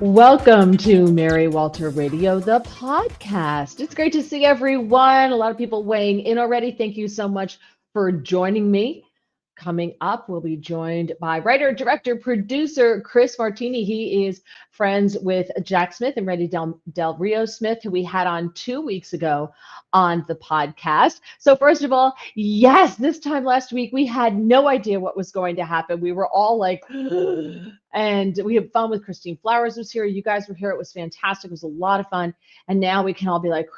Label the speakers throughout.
Speaker 1: Welcome to Mary Walter Radio, the podcast. It's great to see everyone. A lot of people weighing in already. Thank you so much for joining me. Coming up, we'll be joined by writer, director, producer Chris Martini. He is friends with Jack Smith and Randy Del Rio Smith, who we had on 2 weeks ago on the podcast. So, first of all, yes, this time last week, we had no idea what was going to happen. We were all like, and we had fun with Christine Flowers was here. You guys were here. It was fantastic. It was a lot of fun. And now we can all be like,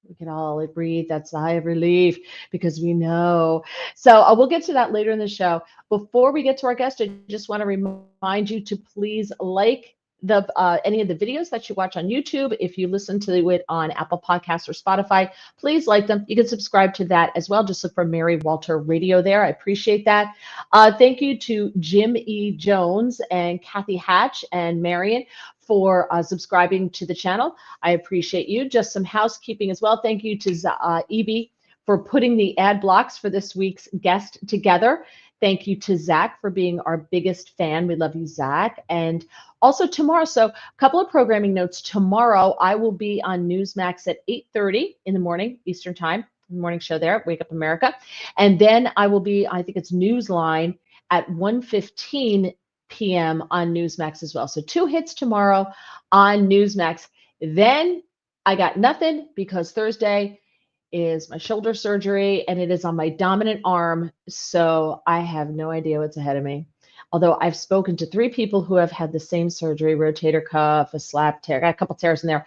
Speaker 1: we can all breathe that sigh of relief because we know. So we'll get to that later in the show. Before we get to our guest, I just want to remind you to please like the any of the videos that you watch on YouTube. If you listen to it on Apple Podcasts or Spotify, please like them. You can subscribe to that as well. Just look for Mary Walter Radio there. I appreciate that. Thank you to Jim E. Jones and Kathy Hatch and Marion for subscribing to the channel. I appreciate you. Just some housekeeping as well. Thank you to Evie for putting the ad blocks for this week's guest together. Thank you to Zach for being our biggest fan. We love you, Zach. And also tomorrow, so a couple of programming notes. Tomorrow, I will be on Newsmax at 8:30 in the morning, Eastern Time, morning show there, Wake Up America. And then I will be, I think it's Newsline at 1:15 p.m. on Newsmax as well. So 2 hits tomorrow on Newsmax. Then I got nothing because Thursday is my shoulder surgery and it is on my dominant arm. So I have no idea what's ahead of me. Although I've spoken to 3 people who have had the same surgery, rotator cuff, a slap tear, got a couple tears in there.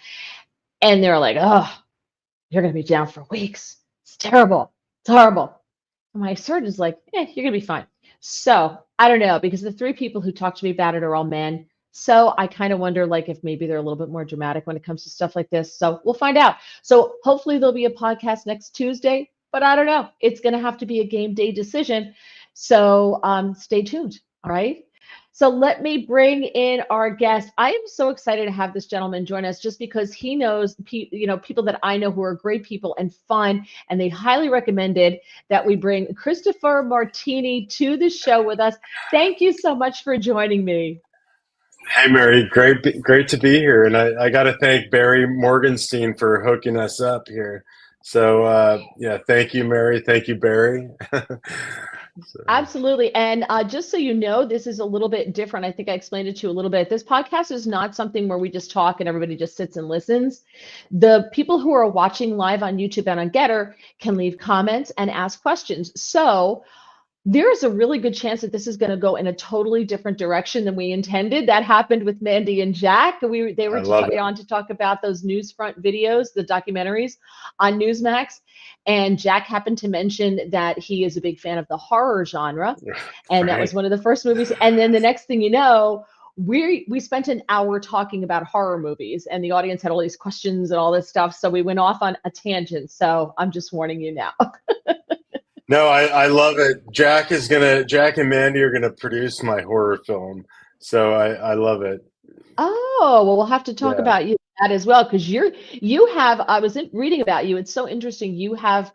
Speaker 1: And they're like, oh, you're going to be down for weeks. It's terrible. It's horrible. And my surgeon's like, you're going to be fine. So I don't know, because the 3 people who talk to me about it are all men. So I kind of wonder, like, if maybe they're a little bit more dramatic when it comes to stuff like this. So we'll find out. So hopefully there'll be a podcast next Tuesday, but I don't know. It's going to have to be a game day decision. So stay tuned. All right. So let me bring in our guest. I am so excited to have this gentleman join us just because he knows, people that I know who are great people and fun, and they highly recommended that we bring Christopher Martini to the show with us. Thank you so much for joining me.
Speaker 2: Hey Mary, great to be here, and I got to thank Barry Morgenstein for hooking us up here. So yeah, thank you, Mary. Thank you, Barry. So,
Speaker 1: Absolutely. And just so you know, this is a little bit different. I think I explained it to you a little bit. This podcast is not something where we just talk and everybody just sits and listens. The people who are watching live on YouTube and on Getter can leave comments and ask questions. So there's a really good chance that this is going to go in a totally different direction than we intended. That happened with Mandy and Jack. They
Speaker 2: I
Speaker 1: were
Speaker 2: love it.
Speaker 1: on to talk about those newsfront videos, the documentaries on Newsmax. And Jack happened to mention that he is a big fan of the horror genre. And that was
Speaker 2: Right.
Speaker 1: one of the first movies. And then the next thing you know, we spent an hour talking about horror movies, and the audience had all these questions and all this stuff. So we went off on a tangent. So I'm just warning you now.
Speaker 2: No, I love it. Jack and Mandy are gonna produce my horror film, so I love it.
Speaker 1: Oh, well, we'll have to talk
Speaker 2: Yeah.
Speaker 1: about you that as well, because you have, I was reading about you. It's so interesting. You have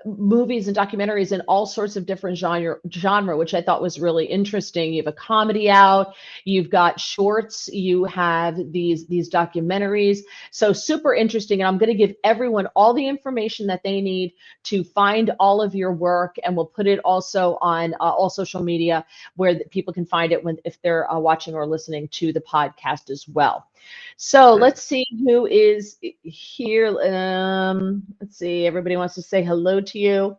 Speaker 1: movies and documentaries in all sorts of different genre, which I thought was really interesting. You have a comedy out, you've got shorts, you have these documentaries. So super interesting. And I'm going to give everyone all the information that they need to find all of your work, and we'll put it also on all social media where people can find it if they're watching or listening to the podcast as well. So
Speaker 2: Great.
Speaker 1: let's see who is here. Let's see. Everybody wants to say hello to you.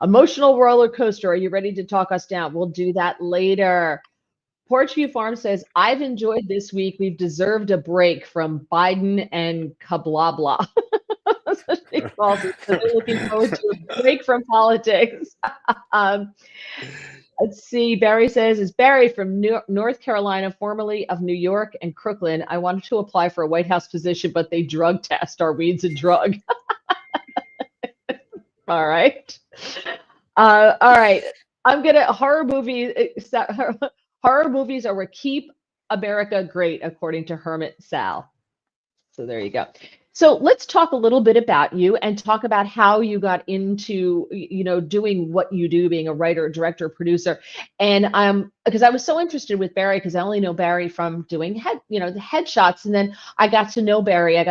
Speaker 1: Emotional roller coaster. Are you ready to talk us down? We'll do that later. Porchview Farm says, I've enjoyed this week. We've deserved a break from Biden and kabla blah. That's what she calls it. So they're looking forward to a break from politics. um, Let's see. Barry says, is Barry from North Carolina, formerly of New York and Crooklyn. I wanted to apply for a White House position, but they drug test. Are weeds a drug? All right. All right. I'm gonna horror movies. Horror movies are what keep America great, according to Hermit Sal. So there you go. So let's talk a little bit about you and talk about how you got into, doing what you do, being a writer, director, producer. And because I was so interested with Barry, because I only know Barry from doing the headshots. And then I got to know Barry. I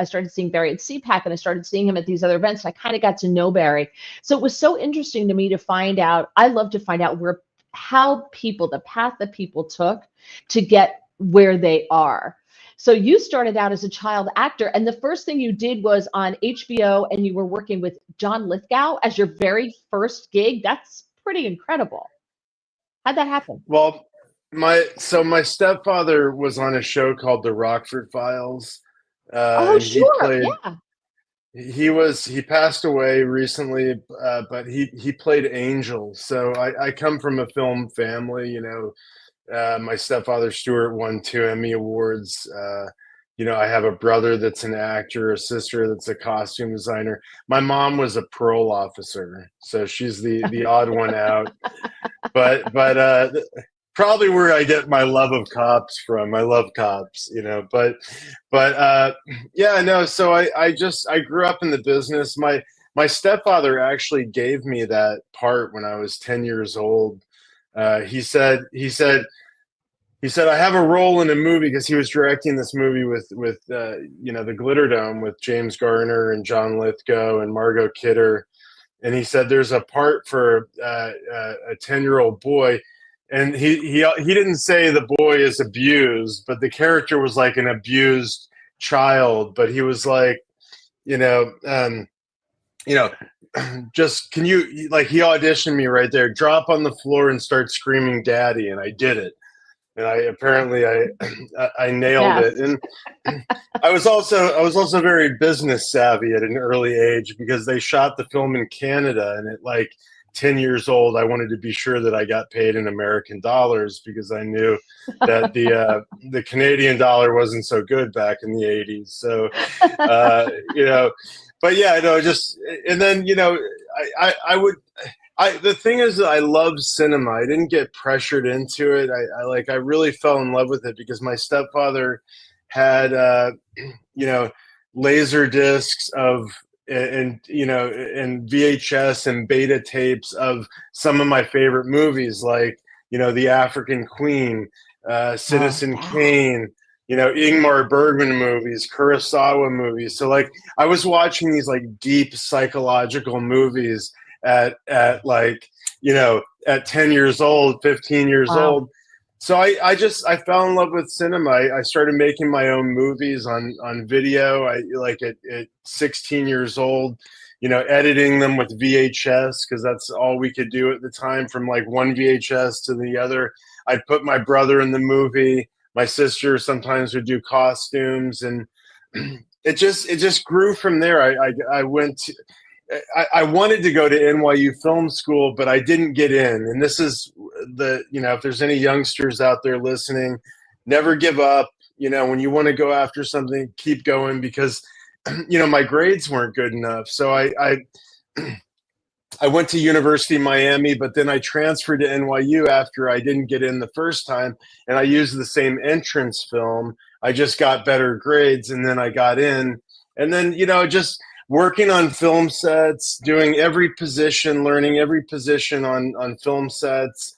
Speaker 1: started seeing Barry at CPAC, and I started seeing him at these other events. And I kind of got to know Barry. So it was so interesting to me to find out. I love to find out the path that people took to get where they are. So you started out as a child actor, and the first thing you did was on HBO, and you were working with John Lithgow as your very first gig. That's pretty incredible. How'd that happen?
Speaker 2: Well, my stepfather was on a show called The Rockford Files,
Speaker 1: Oh,
Speaker 2: and
Speaker 1: sure. Yeah.
Speaker 2: he passed away recently, but he played Angel. So I come from a film family, you know. My stepfather Stuart won 2 Emmy Awards. I have a brother that's an actor, a sister that's a costume designer. My mom was a parole officer, so she's the odd one out. But probably where I get my love of cops from. I love cops, you know. But yeah, no. So I grew up in the business. My stepfather actually gave me that part when I was 10 years old. He said I have a role in a movie, because he was directing this movie with the Glitter Dome with James Garner and John Lithgow and Margot Kidder, and he said there's a part for a 10-year-old boy, and he didn't say the boy is abused, but the character was like an abused child, but he was like, you know, you know, just can you, like, he auditioned me right there, drop on the floor and start screaming daddy, and I did it. And I nailed it.
Speaker 1: Yes.
Speaker 2: And I was also very business savvy at an early age, because they shot the film in Canada, and at like 10 years old I wanted to be sure that I got paid in American dollars, because I knew that the Canadian dollar wasn't so good back in the 80s. So you know, but yeah, no, just, and then, I would, the thing is that I love cinema. I didn't get pressured into it. I really fell in love with it because my stepfather had you know laser discs of, and VHS and beta tapes of some of my favorite movies, like, The African Queen,
Speaker 1: Oh,
Speaker 2: Citizen
Speaker 1: yeah.
Speaker 2: Kane, Ingmar Bergman movies, Kurosawa movies. So like I was watching these like deep psychological movies at 10 years old, 15 years
Speaker 1: Wow.
Speaker 2: old. So I fell in love with cinema. I started making my own movies on video. I like at 16 years old, editing them with VHS, because that's all we could do at the time, from like one VHS to the other. I'd put my brother in the movie. My sister sometimes would do costumes, and it just grew from there. I went to, I wanted to go to NYU Film School, but I didn't get in. And this is if there's any youngsters out there listening, never give up. When you want to go after something, keep going, because, my grades weren't good enough. So I went to University of Miami, but then I transferred to NYU after I didn't get in the first time, and I used the same entrance film. I just got better grades, and then I got in. And then, just working on film sets, doing every position, learning every position on film sets,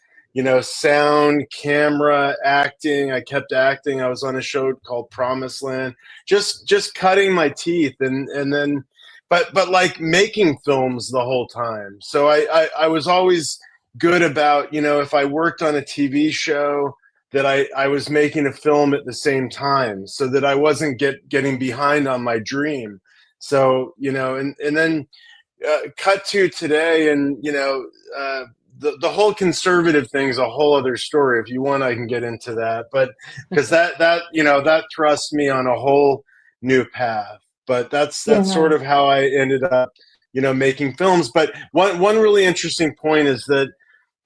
Speaker 2: sound, camera, acting. I kept acting. I was on a show called Promised Land, just cutting my teeth, and then but like making films the whole time. So I was always good about, if I worked on a TV show, that I was making a film at the same time, so that I wasn't getting behind on my dream. So, and then cut to today, and, the whole conservative thing is a whole other story. If you want, I can get into that, but because that thrust me on a whole new path. But that's
Speaker 1: Yeah.
Speaker 2: sort of how I ended up, making films. But one really interesting point is that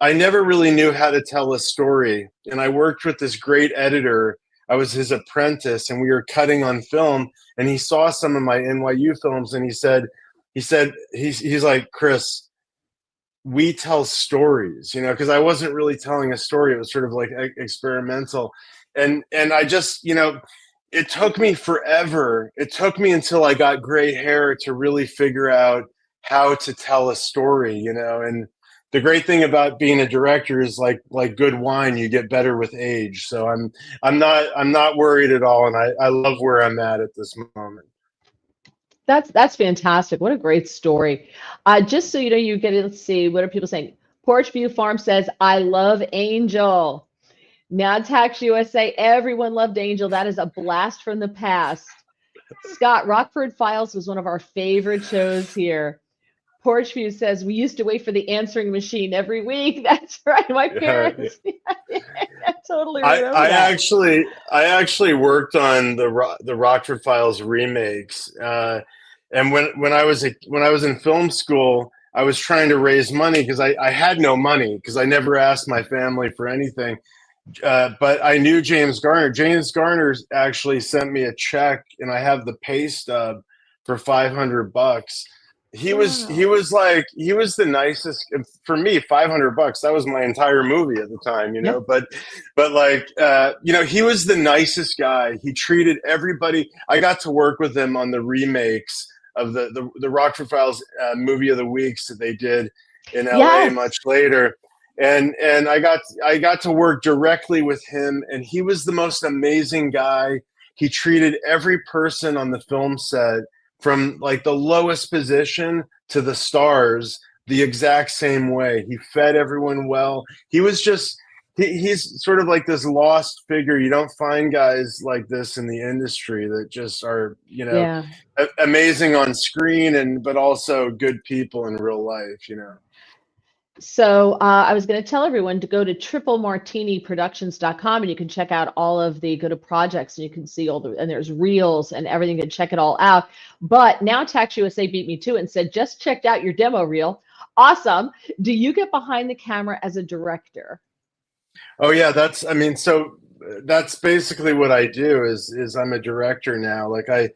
Speaker 2: I never really knew how to tell a story, and I worked with this great editor. I was his apprentice, and we were cutting on film, and he saw some of my NYU films, and he's like, Chris, we tell stories, because I wasn't really telling a story. It was sort of like experimental. And I just, it took me forever. It took me until I got gray hair to really figure out how to tell a story, you know. And the great thing about being a director is like good wine, you get better with age. So I'm not worried at all, and I love where I'm at this moment.
Speaker 1: That's fantastic. What a great story. Just so you know, you get to see what are people saying. Porch View Farm says, I love Angel. Now Tax USA, everyone loved Angel. That is a blast from the past. Scott, Rockford Files was one of our favorite shows here. Porchview says we used to wait for the answering machine every week. That's right. My parents. I totally remember
Speaker 2: I
Speaker 1: that.
Speaker 2: actually worked on the Rockford Files remakes, and when I was in film school, I was trying to raise money because I had no money because I never asked my family for anything. But I knew James Garner. James Garner actually sent me a check, and I have the pay stub for $500.
Speaker 1: Wow.
Speaker 2: He was the nicest for me. $500, that was my entire movie at the time, you know.
Speaker 1: Yep.
Speaker 2: But like you know, he was the nicest guy. He treated everybody. I got to work with him on the remakes of the Rockford Files movie of the weeks that they did in LA
Speaker 1: Yes.
Speaker 2: much later. And I got to work directly with him, and he was the most amazing guy. He treated every person on the film set, from like the lowest position to the stars, the exact same way. He fed everyone well. He was just he's sort of like this lost figure. You don't find guys like this in the industry that just are, you know,
Speaker 1: Yeah.
Speaker 2: amazing on screen and but also good people in real life, you know.
Speaker 1: So I was going to tell everyone to go to triplemartiniproductions.com and you can check out all of the go to projects and you can see all the and there's reels and everything and check it all out. But now Tax USA beat me to it and said just checked out your demo reel. Awesome. Do you get behind the camera as a director?
Speaker 2: Oh yeah, that's I mean, so that's basically what I do is I'm a director now. Like I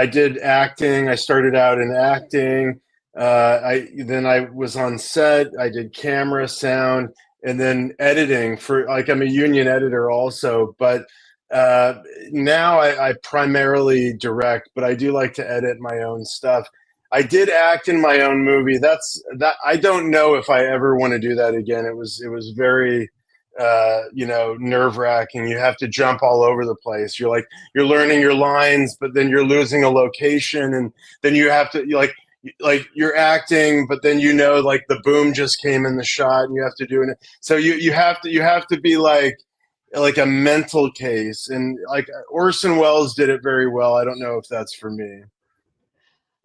Speaker 2: did acting. I started out in acting. I was on set. I did camera, sound, and then editing for like I'm a union editor also. But uh, now I primarily direct, but I do like to edit my own stuff. I did act in my own movie. That I don't know if I ever want to do that again. It was very you know, nerve wracking. You have to jump all over the place. You're learning your lines, but then you're losing a location, and then you have to like you're acting, but then you know like the boom just came in the shot, and you have to do it. So you have to be like a mental case, and like Orson Welles did it very well. I don't know if that's for me.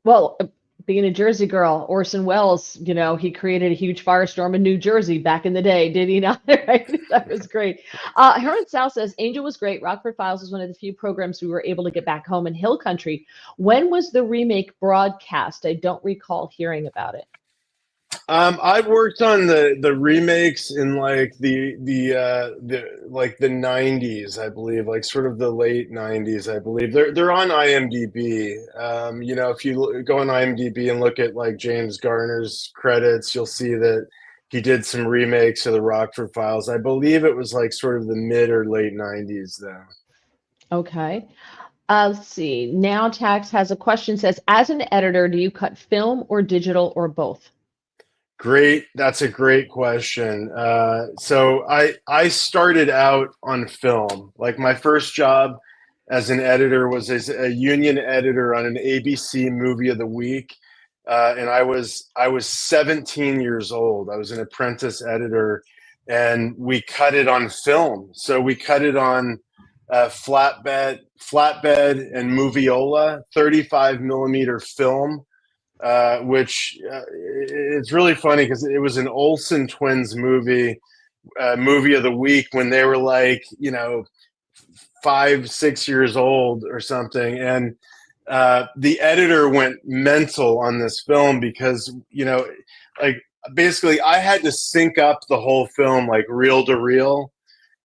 Speaker 1: Well, being a Jersey girl, Orson Welles, you know, he created a huge firestorm in New Jersey back in the day, did he not? Right? That was great. Heron South says Angel was great. Rockford Files was one of the few programs we were able to get back home in Hill Country. When was the remake broadcast? I don't recall hearing about it.
Speaker 2: I've worked on the remakes in like the 90s, I believe, like sort of the late 90s, I believe. They're on IMDb. You know, if you go on IMDb and look at like James Garner's credits, you'll see that he did some remakes of the Rockford Files. I believe it was like sort of the mid or late 90s though.
Speaker 1: Okay. Let's see. Now Tax has a question, says, as an editor, do you cut film or digital or both?
Speaker 2: Great, that's a great question. So I started out on film. Like my first job as an editor was as a union editor on an ABC movie of the week, and I was 17 years old. I was an apprentice editor, and we cut it on film. So we cut it on flatbed and moviola, 35 millimeter film, which it's really funny because it was an Olsen twins movie of the week when they were like, you know, 5, 6 years old or something. And the editor went mental on this film because, you know, like basically I had to sync up the whole film like reel to reel.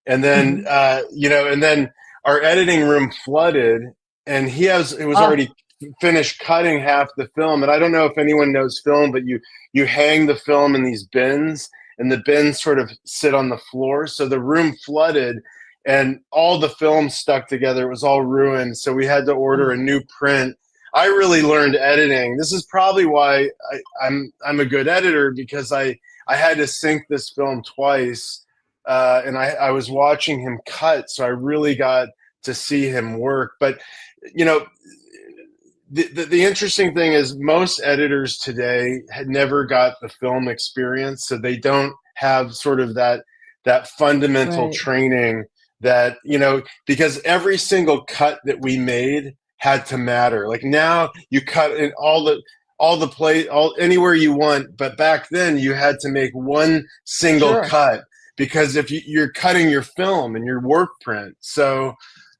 Speaker 2: And then,
Speaker 1: Mhm.
Speaker 2: you know, and then our editing room flooded, and it was
Speaker 1: Oh,
Speaker 2: already finished cutting half the film. And I don't know if anyone knows film, but you hang the film in these bins, and the bins sort of sit on the floor. So the room flooded, and all the film stuck together. It was all ruined, so we had to order a
Speaker 1: Oh,
Speaker 2: new print. I really learned editing. This is probably why I'm a good editor, because I had to sync this film twice, and I was watching him cut, so I really got to see him work. But you know, the interesting thing is most editors today had never got the film experience, so they don't have sort of that fundamental
Speaker 1: right.
Speaker 2: training that, because every single cut that we made had to matter. Like now you cut in all the play all anywhere you want, but back then you had to make one single
Speaker 1: Sure.
Speaker 2: cut, because if you're cutting your film and your work print. So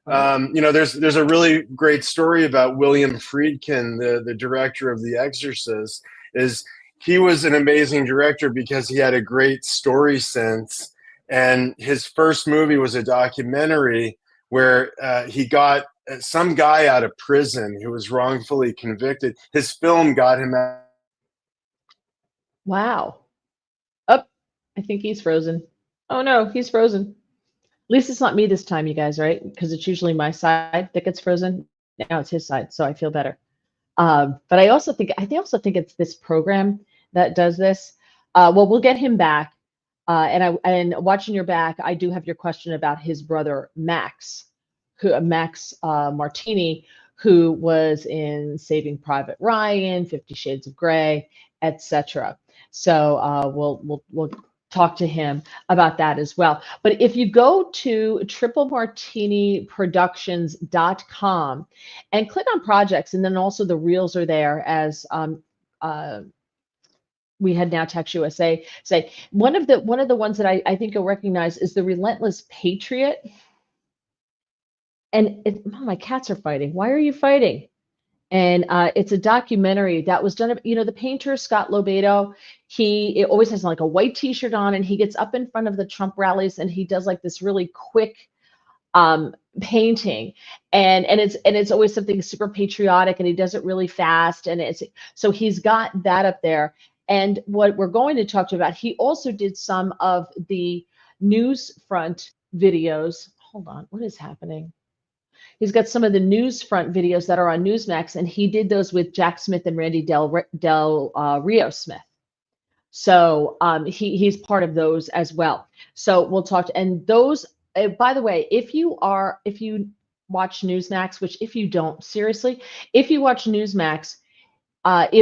Speaker 1: Right.
Speaker 2: there's a really great story about William Friedkin, the director of The Exorcist. Is he was an amazing director because he had a great story sense, and his first movie was a documentary where he got some guy out of prison who was wrongfully convicted. His film got him out.
Speaker 1: Wow. Up. I think he's frozen. Oh no, he's frozen. At least it's not me this time, you guys, right? Because it's usually my side that gets frozen. Now it's his side, so I feel better. But I also think it's this program that does this. Well, we'll get him back. And watching your back, I do have your question about his brother Max, who Max Martini, who was in Saving Private Ryan, 50 Shades of Grey, etc. So we'll talk to him about that as well. But if you go to triplemartiniproductions.com and click on projects, and then also the reels are there as uh, we had Now Text USA say one of the ones that I think you'll recognize is the Relentless Patriot. And oh, my cats are fighting. Why are you fighting? And it's a documentary that was done. The painter Scott Lobato. He always has like a white T-shirt on, and he gets up in front of the Trump rallies, and he does like this really quick painting, and it's always something super patriotic, and he does it really fast, and it's so he's got that up there. And what we're going to talk to about, he also did some of the news front videos. Hold on, what is happening? He's got some of the news front videos that are on Newsmax, and he did those with Jack Smith and Randy Del Rio Smith. So he's part of those as well. So we'll talk to, and those. By the way, if you watch Newsmax, which if you don't, seriously, if you watch Newsmax,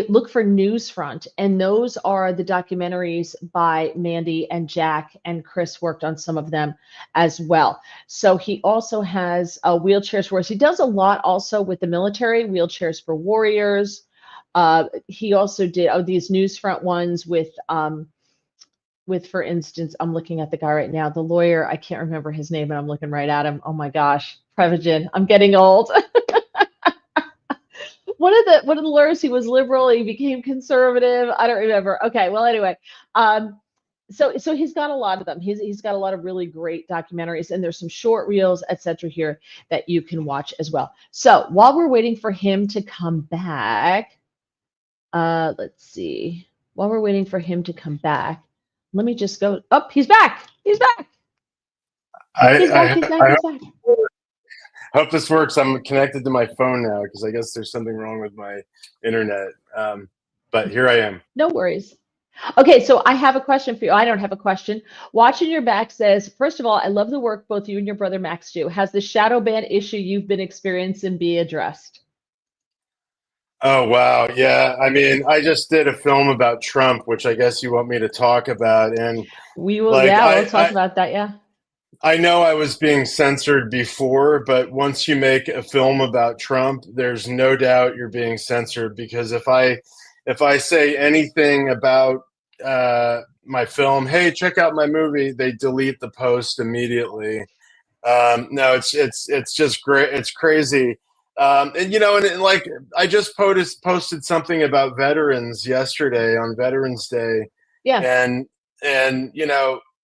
Speaker 1: look for Newsfront, and those are the documentaries by Mandy and Jack, and Chris worked on some of them as well. So he also has Wheelchairs for Wars. He does a lot also with the military, Wheelchairs for Warriors. He also did these Newsfront ones with, for instance, I'm looking at the guy right now, the lawyer. I can't remember his name, and I'm looking right at him. Oh my gosh, Prevagen. I'm getting old. One of the lawyers, he was liberal, he became conservative. I don't remember. Okay, well, anyway, so he's got a lot of them. He's got a lot of really great documentaries, and there's some short reels, etc. here that you can watch as well. So while we're waiting for him to come back, let's see. While we're waiting for him to come back, let me just go. Oh, he's back. He's back. He's back. He's back.
Speaker 2: I
Speaker 1: He's back.
Speaker 2: hope this works. I'm connected to my phone now because I guess there's something wrong with my internet. But here I am.
Speaker 1: No worries. Okay, so I have a question for you. I don't have a question. Watching your back says, first of all, I love the work both you and your brother Max do. Has the shadow ban issue you've been experiencing be addressed?
Speaker 2: Oh, wow. Yeah. I mean, I just did a film about Trump, which I guess you want me to talk about. And
Speaker 1: We will,
Speaker 2: like,
Speaker 1: yeah, we'll talk about that, yeah.
Speaker 2: I know I was being censored before, but once you make a film about Trump, there's no doubt you're being censored, because if I say anything about my film, hey, check out my movie, they delete the post immediately. No, it's just great. It's crazy. And like I just posted something about veterans yesterday on Veterans Day,
Speaker 1: Yeah,
Speaker 2: and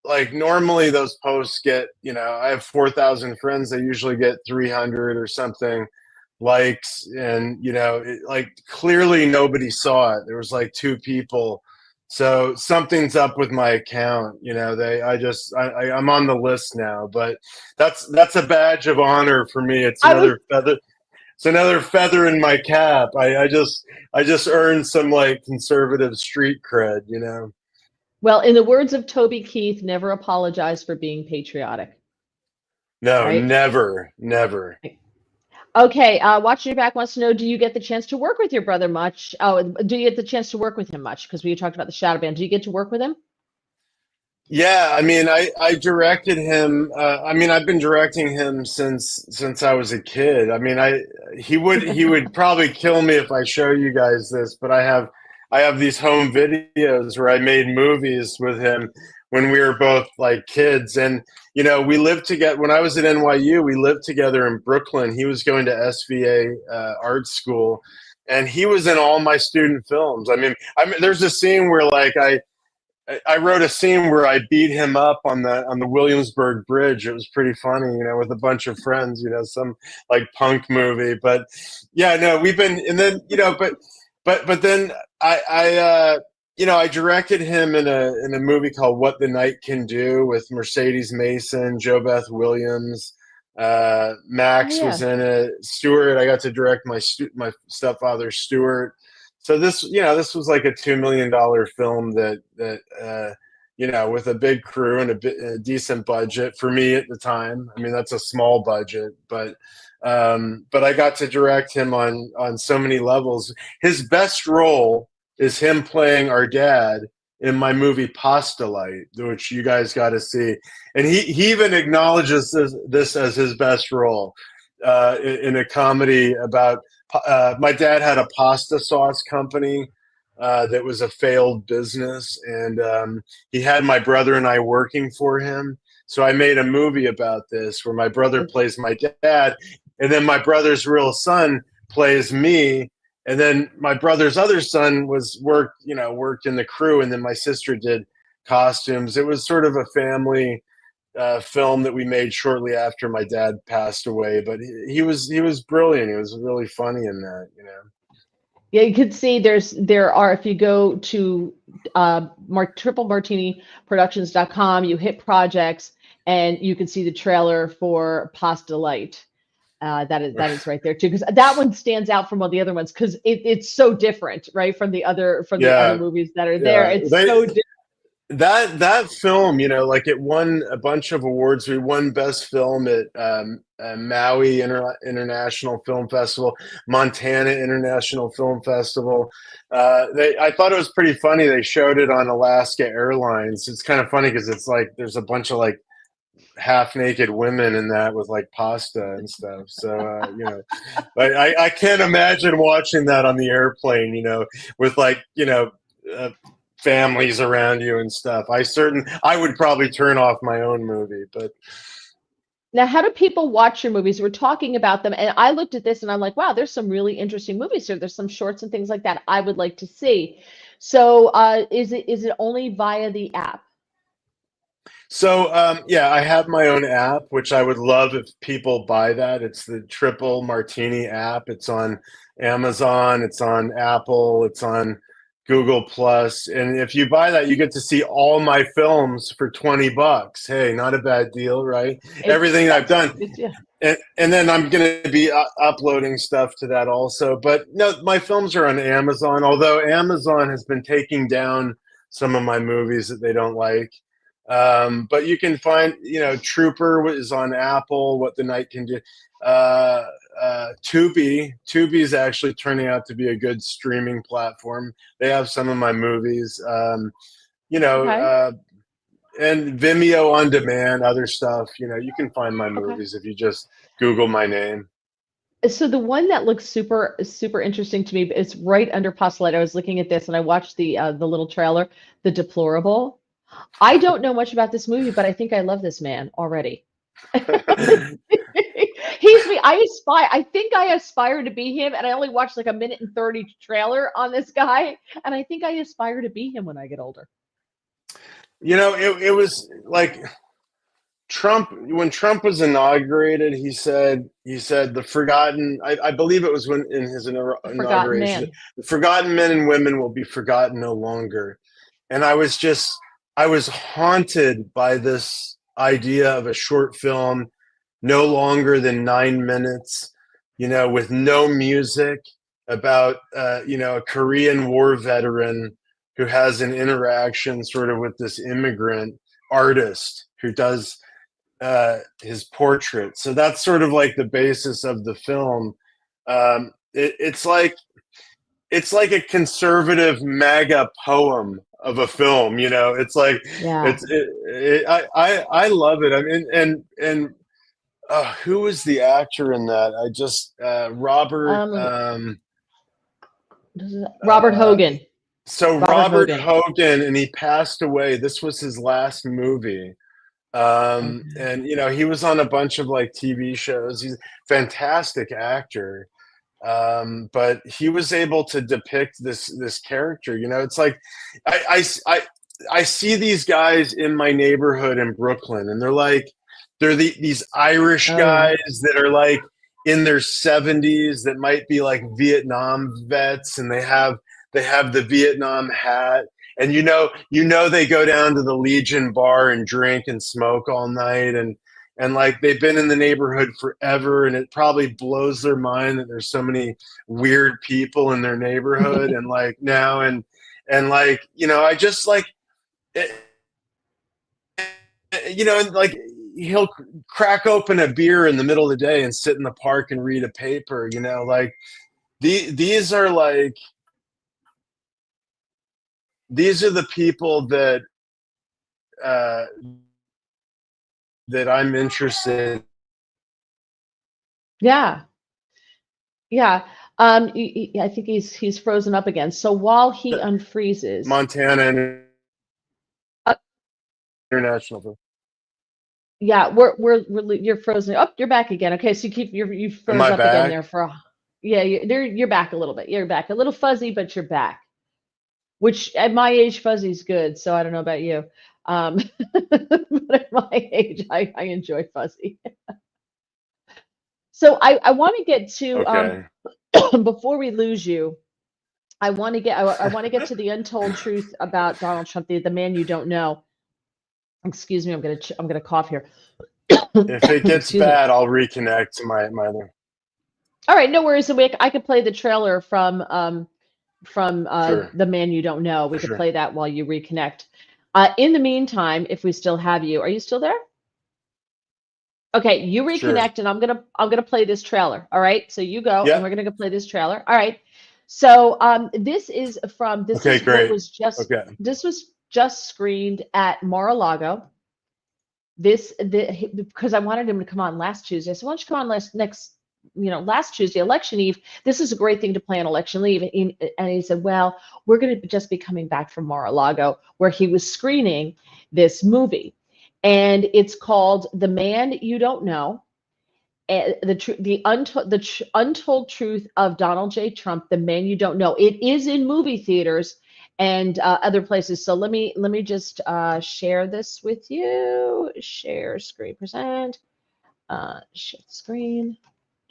Speaker 2: like normally those posts get, I have 4,000 friends. They usually get 300 or something likes, and like clearly nobody saw it. There was like two people So something's up with my account. I'm on the list now, but that's a badge of honor for me. It's
Speaker 1: I was
Speaker 2: another feather. It's another feather in my cap. I just earned some like conservative street cred.
Speaker 1: Well, in the words of Toby Keith, never apologize for being patriotic,
Speaker 2: No,
Speaker 1: right?
Speaker 2: never, never.
Speaker 1: Okay, Watching Your Back wants to know, do you get the chance to work with your brother much? Oh, do you get the chance to work with him much? Because we talked about the shadow band. Do you get to work with him?
Speaker 2: Yeah, I mean, I directed him. I mean, I've been directing him since I was a kid. I mean, I he would probably kill me if I show you guys this, but I have these home videos where I made movies with him when we were both like kids, and we lived together. When I was at NYU, we lived together in Brooklyn. He was going to SVA art school, and he was in all my student films. I mean, there's a scene where like I wrote a scene where I beat him up on the Williamsburg Bridge. It was pretty funny, with a bunch of friends, some like punk movie. But yeah, no, we've been, and then but then I directed him in a movie called What the Night Can Do with Mercedes Mason, Jo Beth Williams,
Speaker 1: Oh
Speaker 2: Max was
Speaker 1: yeah.
Speaker 2: in it. Stuart, I got to direct my stepfather Stuart. So this was like a $2 million film that with a big crew and a decent budget for me at the time. I mean, that's a small budget, but I got to direct him on so many levels. His best role is him playing our dad in my movie Pasta Light, which you guys got to see, and he even acknowledges this as his best role in a comedy about my dad had a pasta sauce company that was a failed business, and he had my brother and I working for him. So I made a movie about this where my brother plays my dad, and then my brother's real son plays me, and then my brother's other son worked in the crew, and then my sister did costumes. It was sort of a family film that we made shortly after my dad passed away. But he was brilliant. He was really funny in that.
Speaker 1: Yeah, you could see there are, if you go to triple martini productions.com, you hit projects and you can see the trailer for Pasta Light. That is right there too, because that one stands out from all the other ones because it's so different, right, from the other
Speaker 2: Yeah,
Speaker 1: movies that are there.
Speaker 2: yeah.
Speaker 1: It's so different.
Speaker 2: That film, like it won a bunch of awards. We won Best Film at Maui International Film Festival, Montana International Film Festival. I thought it was pretty funny. They showed it on Alaska Airlines. It's kind of funny because it's like there's a bunch of like half naked women in that with like pasta and stuff. So I can't imagine watching that on the airplane. With like uh, families around you and stuff. I would probably turn off my own movie, but
Speaker 1: Now, how do people watch your movies? We're talking about them, and I looked at this and I'm like, wow, there's some really interesting movies here. There's some shorts and things like that I would like to see. So, is it only via the app?
Speaker 2: so yeah, I have my own app, which I would love if people buy that. It's the Triple Martini app. It's on Amazon, it's on Apple, it's on Google Plus, and if you buy that, you get to see all my films for $20. Hey, not a bad deal, right?
Speaker 1: It's
Speaker 2: Everything I've
Speaker 1: that's
Speaker 2: done.
Speaker 1: yeah.
Speaker 2: And then I'm going to be uploading stuff to that also. But no, my films are on Amazon, although Amazon has been taking down some of my movies that they don't like. But you can find, Trooper is on Apple, What the Night Can Do. Tubi is actually turning out to be a good streaming platform. They have some of my movies. You know,
Speaker 1: Okay.
Speaker 2: uh, and Vimeo on demand, other stuff. You can find my
Speaker 1: Okay.
Speaker 2: movies if you just Google my name.
Speaker 1: So the one that looks super super interesting to me is right under Postulate. I was looking at this and I watched the little trailer, The Deplorable. I don't know much about this movie, but I think I love this man already. He's me. I think I aspire to be him, and I only watched like a minute and 30 trailer on this guy, and I think I aspire to be him when I get older.
Speaker 2: It was like Trump when Trump was inaugurated. He said the forgotten. I believe it was when in his
Speaker 1: The Forgotten
Speaker 2: inauguration,
Speaker 1: Man.
Speaker 2: the forgotten men and women will be forgotten no longer. and I was haunted by this idea of a short film no longer than 9 minutes, with no music, about a Korean War veteran who has an interaction sort of with this immigrant artist who does his portrait. So that's sort of like the basis of the film. It's like a conservative MAGA poem of a film. It's like
Speaker 1: Yeah.
Speaker 2: I love it. I mean, and who was the actor in that? I just Robert.
Speaker 1: Um, Robert
Speaker 2: Uh,
Speaker 1: Hogan.
Speaker 2: so
Speaker 1: Robert
Speaker 2: Robert
Speaker 1: Hogan.
Speaker 2: Hogan, and he passed away. This was his last movie.
Speaker 1: Okay.
Speaker 2: And he was on a bunch of like TV shows. He's a fantastic actor. But he was able to depict this character. It's like I see these guys in my neighborhood in Brooklyn, and these Irish
Speaker 1: Oh yeah.
Speaker 2: guys that are like in their 70s, that might be like Vietnam vets, and they have the Vietnam hat, and they go down to the Legion bar and drink and smoke all night, and like they've been in the neighborhood forever, and it probably blows their mind that there's so many weird people in their neighborhood, and like now, and like I just like it, and like he'll crack open a beer in the middle of the day and sit in the park and read a paper. Like these are like these are the people uh, that I'm interested.
Speaker 1: Yeah. Yeah. I think he's frozen up again. So while he unfreezes,
Speaker 2: Montana
Speaker 1: uh,
Speaker 2: International.
Speaker 1: yeah, you're frozen. Oh, you're back again. Okay, so you
Speaker 2: Am
Speaker 1: froze
Speaker 2: I
Speaker 1: up again
Speaker 2: back?
Speaker 1: there for yeah, you're back a little bit. You're back a little fuzzy, but you're back. Which at my age, fuzzy's good. So I don't know about you. Um, but at my age, I enjoy fuzzy. So I want to get to
Speaker 2: Okay.
Speaker 1: before we lose you. I want to get to the untold truth about Donald Trump, the man you don't know. Excuse me, I'm gonna cough here.
Speaker 2: If it gets
Speaker 1: Excuse me.
Speaker 2: bad, I'll reconnect to my other.
Speaker 1: All right, no worries. I could play the trailer from
Speaker 2: Sure,
Speaker 1: the man you don't know. We
Speaker 2: for
Speaker 1: could
Speaker 2: sure,
Speaker 1: play that while you reconnect. In the meantime, if we still have you, are you still there? Okay, you
Speaker 2: sure.
Speaker 1: reconnect, and I'm gonna play this trailer. All right, so you go, and
Speaker 2: Yep.
Speaker 1: we're gonna go play this trailer. All right. So this
Speaker 2: Okay,
Speaker 1: is what
Speaker 2: great.
Speaker 1: was just
Speaker 2: Okay.
Speaker 1: this was just screened at Mar-a-Lago. Because I wanted him to come on last Tuesday. So why don't you come on last Tuesday, election eve. This is a great thing to play on election eve. And he said, well, we're going to just be coming back from Mar-a-Lago, where he was screening this movie. And it's called The Man You Don't Know. The untold truth of Donald J. Trump, the man you don't know. It is in movie theaters and other places. So let me just share this with you. Share screen, present. Share screen.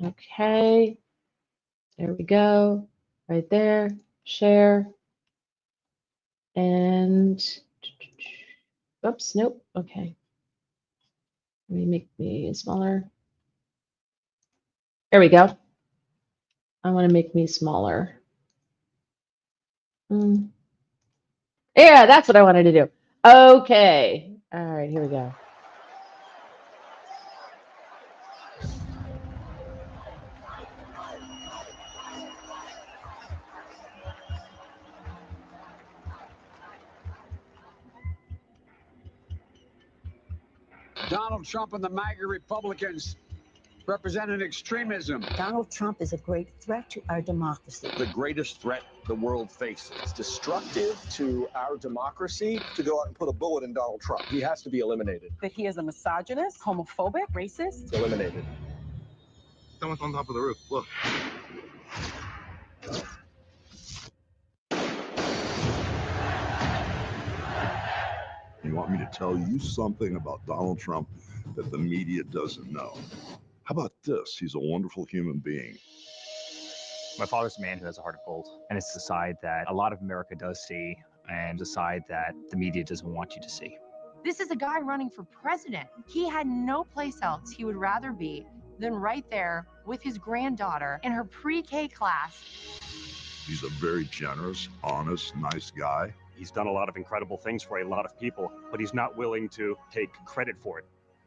Speaker 1: Okay, there we go. Right there. Share and oops, nope. Okay, let me make me smaller. There we go. I want to make me smaller. Mm. Yeah, that's what I wanted to do. Okay. All right, here we go.
Speaker 3: Donald Trump and the MAGA Republicans representing extremism.
Speaker 4: Donald Trump is a great threat to our democracy.
Speaker 5: The greatest threat the world faces. It's destructive to our democracy to go out and put a bullet in Donald Trump. He has to be eliminated.
Speaker 4: That he is a misogynist, homophobic, racist.
Speaker 5: Eliminated.
Speaker 6: Someone's on top of the roof. Look.
Speaker 7: You want me to tell you something about Donald Trump that the media doesn't know? How about this? He's a wonderful human being.
Speaker 8: My father's a man who has a heart of gold, and it's a side that a lot of America does see and a side that the media doesn't want you to see.
Speaker 9: This is a guy running for president. He had no place else he would rather be than right there with his granddaughter in her pre-K class.
Speaker 7: He's a very generous, honest, nice guy.
Speaker 8: He's done a lot of incredible things for a lot of people, but he's not willing to take credit for it.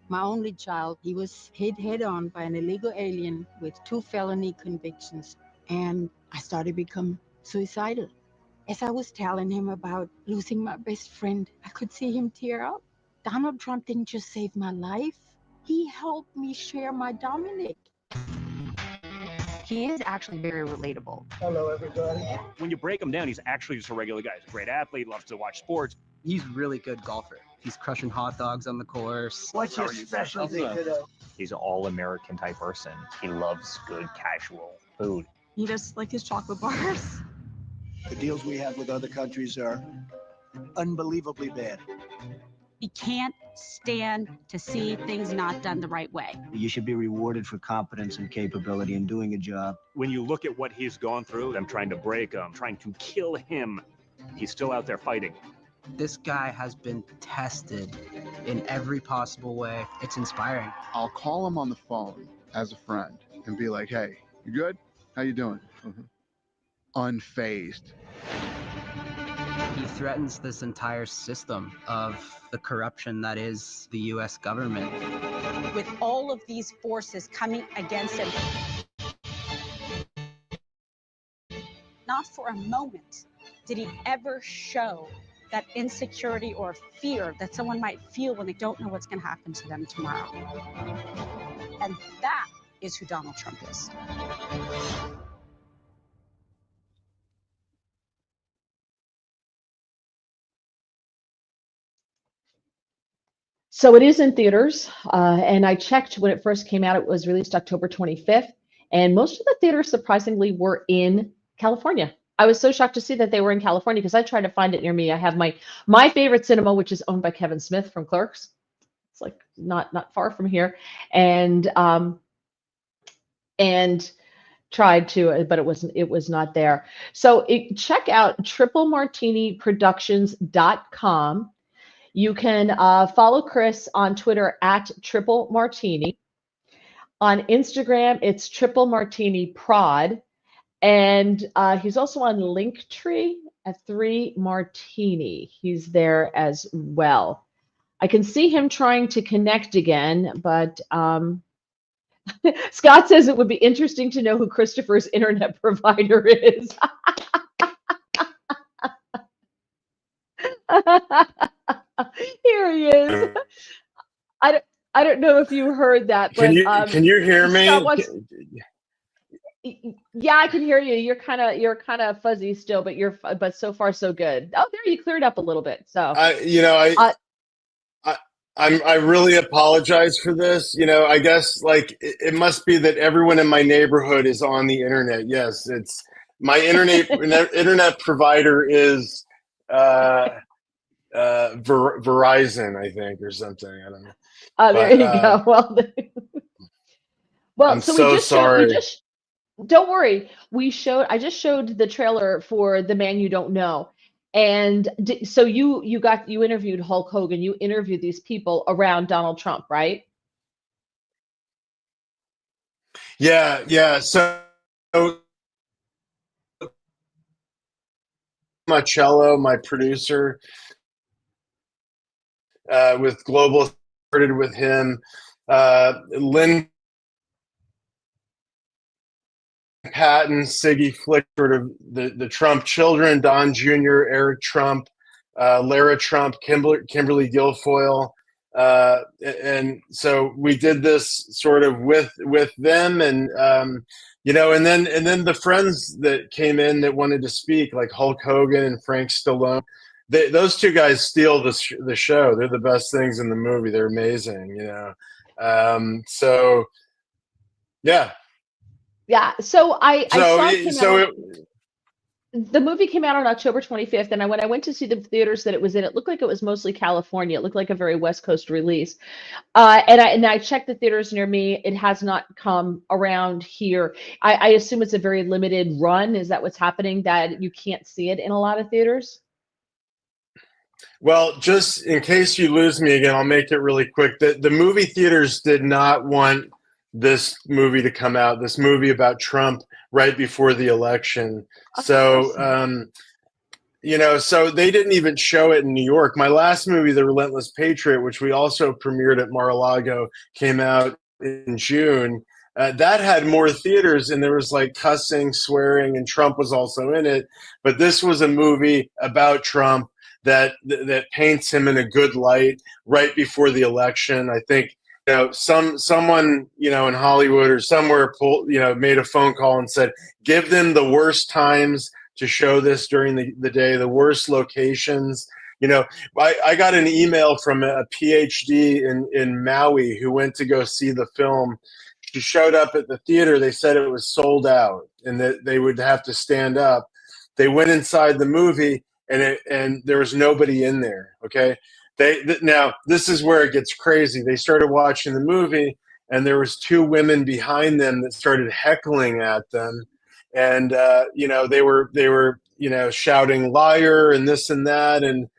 Speaker 10: My only child, he was hit head-on by an illegal alien with 2 felony convictions, and I started to become suicidal. As I was telling him about losing my best friend, I could see him tear up. Donald Trump didn't just save my life. He helped me share my Dominic.
Speaker 9: He is actually very relatable.
Speaker 11: Hello, everybody.
Speaker 8: When you break him down, he's actually just a regular guy. He's a great athlete, loves to watch sports.
Speaker 11: He's a really good golfer. He's crushing hot dogs on the course.
Speaker 12: What's your specialty today?
Speaker 8: He's an all-American type person. He loves good casual food.
Speaker 13: He just like his chocolate bars.
Speaker 12: The deals we have with other countries are unbelievably bad.
Speaker 14: He can't stand to see things not done the right way.
Speaker 12: You should be rewarded for competence and capability in doing a job.
Speaker 8: When you look at what he's gone through, them trying to break him, trying to kill him, he's still out there fighting.
Speaker 11: This guy has been tested in every possible way. It's inspiring.
Speaker 15: I'll call him on the phone as a friend and be like, hey, you good? How you doing? Unfazed.
Speaker 11: He threatens this entire system of the corruption that is the U.S. government.
Speaker 14: With all of these forces coming against him, not for a moment did he ever show that insecurity or fear that someone might feel when they don't know what's going to happen to them tomorrow. And that is who Donald Trump is.
Speaker 1: So it is in theaters, and I checked when it first came out. It was released October 25th, and most of the theaters, surprisingly, were in California. I was so shocked to see that they were in California because I tried to find it near me. I have my favorite cinema, which is owned by Kevin Smith from Clerks. It's like not far from here, and tried to, but it was not there. So check out triplemartiniproductions.com. You can follow Chris on Twitter at Triple Martini. On Instagram, it's Triple Martini Prod. And he's also on Linktree at 3 Martini. He's there as well. I can see him trying to connect again, but Scott says it would be interesting to know who Christopher's internet provider is. Here he is. I don't know if you heard that, but
Speaker 2: can you hear me?
Speaker 1: Yeah, I can hear you. You're kind of fuzzy still, but so far so good. Oh, there you cleared up a little bit. So
Speaker 2: I really apologize for this. I guess like it must be that everyone in my neighborhood is on the internet. Yes, it's my internet provider is Verizon, I think, or something. I don't know.
Speaker 1: Oh, there you go. Well,
Speaker 2: I'm so sorry.
Speaker 1: Don't worry. I just showed the trailer for The Man You Don't Know. And so you interviewed Hulk Hogan, you interviewed these people around Donald Trump, right?
Speaker 2: Yeah. So Marcello, my producer, with Global, started with him. Lynn Patton, Siggy Flick, sort of the Trump children, Don Jr., Eric Trump, Lara Trump, Kimberly Guilfoyle. And so we did this sort of with them, and and then the friends that came in that wanted to speak, like Hulk Hogan and Frank Stallone. Those two guys steal the show. They're the best things in the movie. They're amazing, so yeah.
Speaker 1: Yeah, so the movie came out on October 25th, and when I went to see the theaters that it was in, it looked like it was mostly California. It looked like a very West Coast release. And I checked the theaters near me. It has not come around here. I assume it's a very limited run. Is that what's happening, that you can't see it in a lot of theaters?
Speaker 2: Well, just in case you lose me again, I'll make it really quick. The movie theaters did not want this movie to come out, this movie about Trump right before the election. So, so they didn't even show it in New York. My last movie, The Relentless Patriot, which we also premiered at Mar-a-Lago, came out in June. That had more theaters, and there was like cussing, swearing, and Trump was also in it. But this was a movie about Trump that paints him in a good light right before the election. I think someone in Hollywood or somewhere made a phone call and said, give them the worst times to show this during the day, the worst locations. I got an email from a PhD in Maui who went to go see the film. She showed up at the theater. They said it was sold out and that they would have to stand up. They went inside the movie and there was nobody in there. Okay. Now this is where it gets crazy. They started watching the movie and there was two women behind them that started heckling at them. And, they were shouting liar and this and that and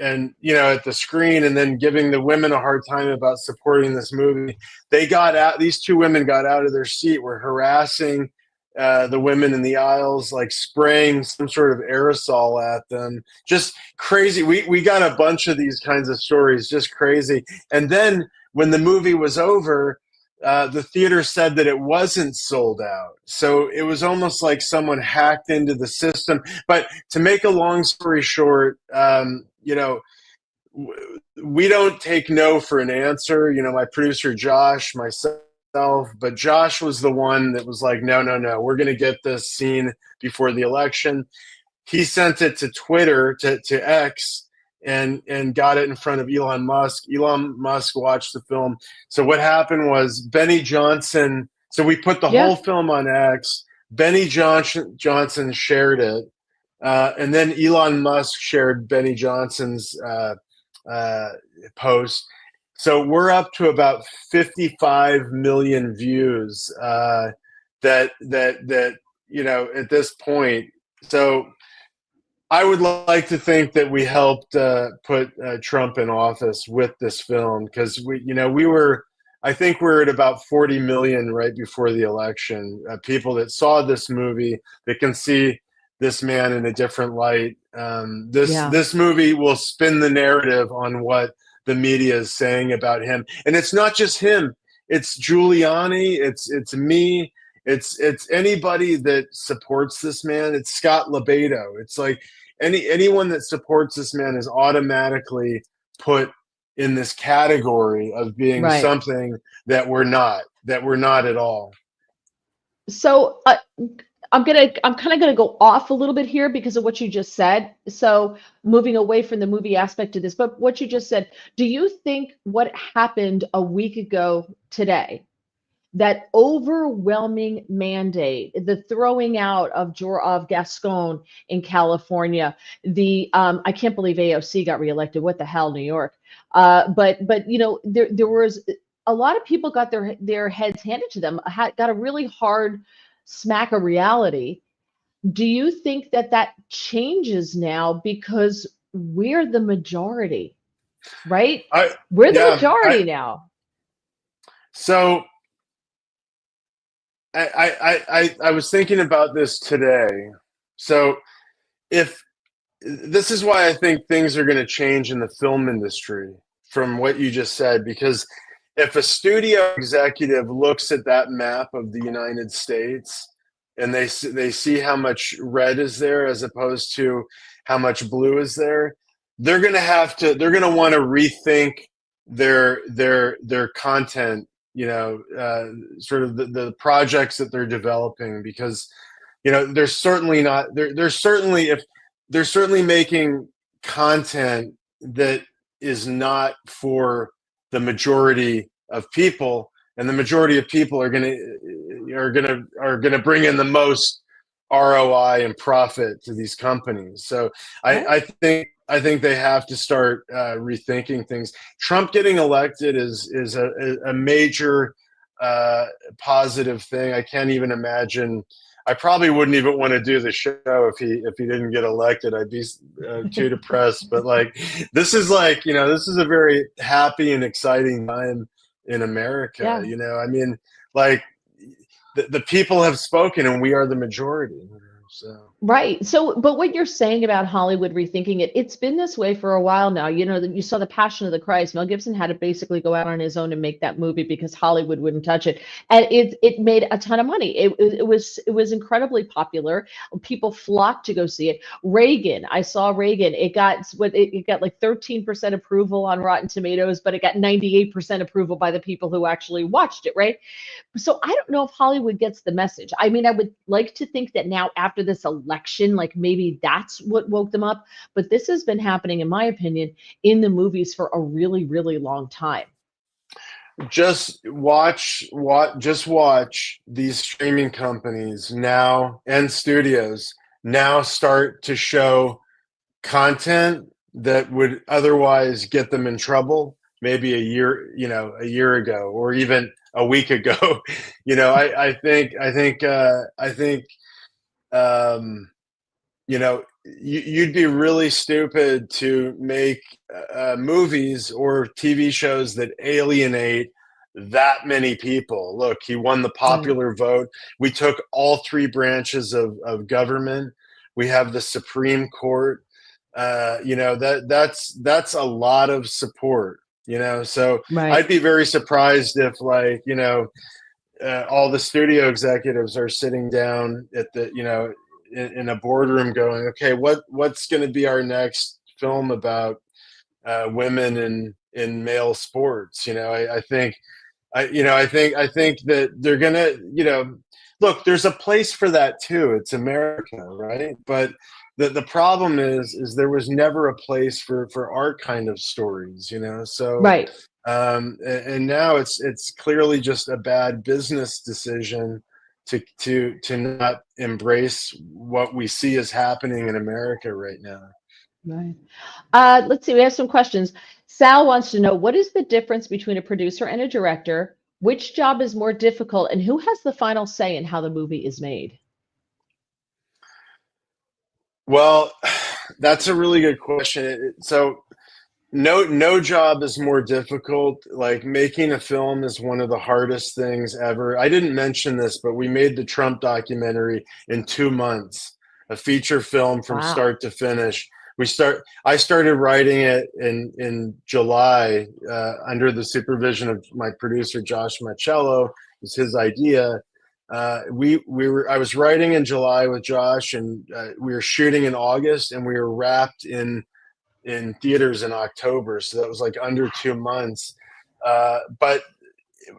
Speaker 2: at the screen, and then giving the women a hard time about supporting this movie. These two women got out of their seat, were harassing the women in the aisles, like spraying some sort of aerosol at them. Just crazy. We got a bunch of these kinds of stories, just crazy. And then when the movie was over, the theater said that it wasn't sold out. So it was almost like someone hacked into the system. But to make a long story short, we don't take no for an answer. My producer, Josh, myself, but Josh was the one that was like, no, we're going to get this scene before the election. He sent it to Twitter, to X, and got it in front of Elon Musk. Elon Musk watched the film. So what happened was Benny Johnson. So we put the whole film on X. Benny Johnson shared it. And then Elon Musk shared Benny Johnson's post. So we're up to about 55 million views that at this point. So I would like to think that we helped put Trump in office with this film, because I think we're at about 40 million right before the election. People that saw this movie, that can see this man in a different light. This movie will spin the narrative on what the media is saying about him, and it's not just him. It's Giuliani. It's me. It's anybody that supports this man. It's Scott Lebedo. It's like anyone that supports this man is automatically put in this category of being something that we're not at all.
Speaker 1: So I'm kind of gonna go off a little bit here because of what you just said. So moving away from the movie aspect of this, but what you just said, do you think what happened a week ago today, that overwhelming mandate, the throwing out of Gascon in California, I can't believe AOC got reelected. What the hell, New York? But there was a lot of people got their heads handed to them, got a really hard smack of reality. Do you think that changes now because we're the majority, right? We're the majority now.
Speaker 2: So I was thinking about this today. So if this is why I think things are going to change in the film industry from what you just said, because if a studio executive looks at that map of the United States and they see how much red is there as opposed to how much blue is there, they're going to want to rethink their content, sort of the projects that they're developing, because they're certainly making content that is not for the majority of people, and the majority of people are going to bring in the most ROI and profit to these companies. So I think they have to start rethinking things. Trump getting elected is a major positive thing. I can't even imagine I probably wouldn't even want to do the show if he didn't get elected. I'd be too depressed. But like, this is like, this is a very happy and exciting time in America.
Speaker 1: Yeah.
Speaker 2: I mean, like the people have spoken, and we are the majority. So.
Speaker 1: Right. So, but what you're saying about Hollywood rethinking it, it's been this way for a while now. You saw The Passion of the Christ. Mel Gibson had to basically go out on his own and make that movie because Hollywood wouldn't touch it, and it made a ton of money. It was incredibly popular. People flocked to go see it. Reagan, I saw Reagan. It got like 13% approval on Rotten Tomatoes, but it got 98% approval by the people who actually watched it. Right. So I don't know if Hollywood gets the message. I mean, I would like to think that now after this election, like maybe that's what woke them up. But this has been happening, in my opinion, in the movies for a really, really long time.
Speaker 2: Just watch these streaming companies now and studios now start to show content that would otherwise get them in trouble maybe a year ago, or even a week ago. I think you'd be really stupid to make movies or TV shows that alienate that many people. Look, he won the popular vote. We took all three branches of government. We have the Supreme Court. That's a lot of support. So
Speaker 1: right.
Speaker 2: I'd be very surprised if, like, all the studio executives are sitting down at the in a boardroom going, okay, what's going to be our next film about women in male sports? I think that they're gonna, look, there's a place for that too. It's America, right? But the problem is there was never a place for our kind of stories, so
Speaker 1: right.
Speaker 2: And now it's clearly just a bad business decision to not embrace what we see is happening in America right now.
Speaker 1: Right. Let's see. We have some questions. Sal wants to know, what is the difference between a producer and a director? Which job is more difficult, and who has the final say in how the movie is made?
Speaker 2: Well, that's a really good question. So no job is more difficult. Like, making a film is one of the hardest things ever. I didn't mention this, but we made the Trump documentary in 2 months, a feature film from start to finish. I started writing it in July under the supervision of my producer Josh Machello. It was his idea. I was writing in July with Josh, and we were shooting in August, and we were wrapped in theaters in October. So that was like under 2 months. But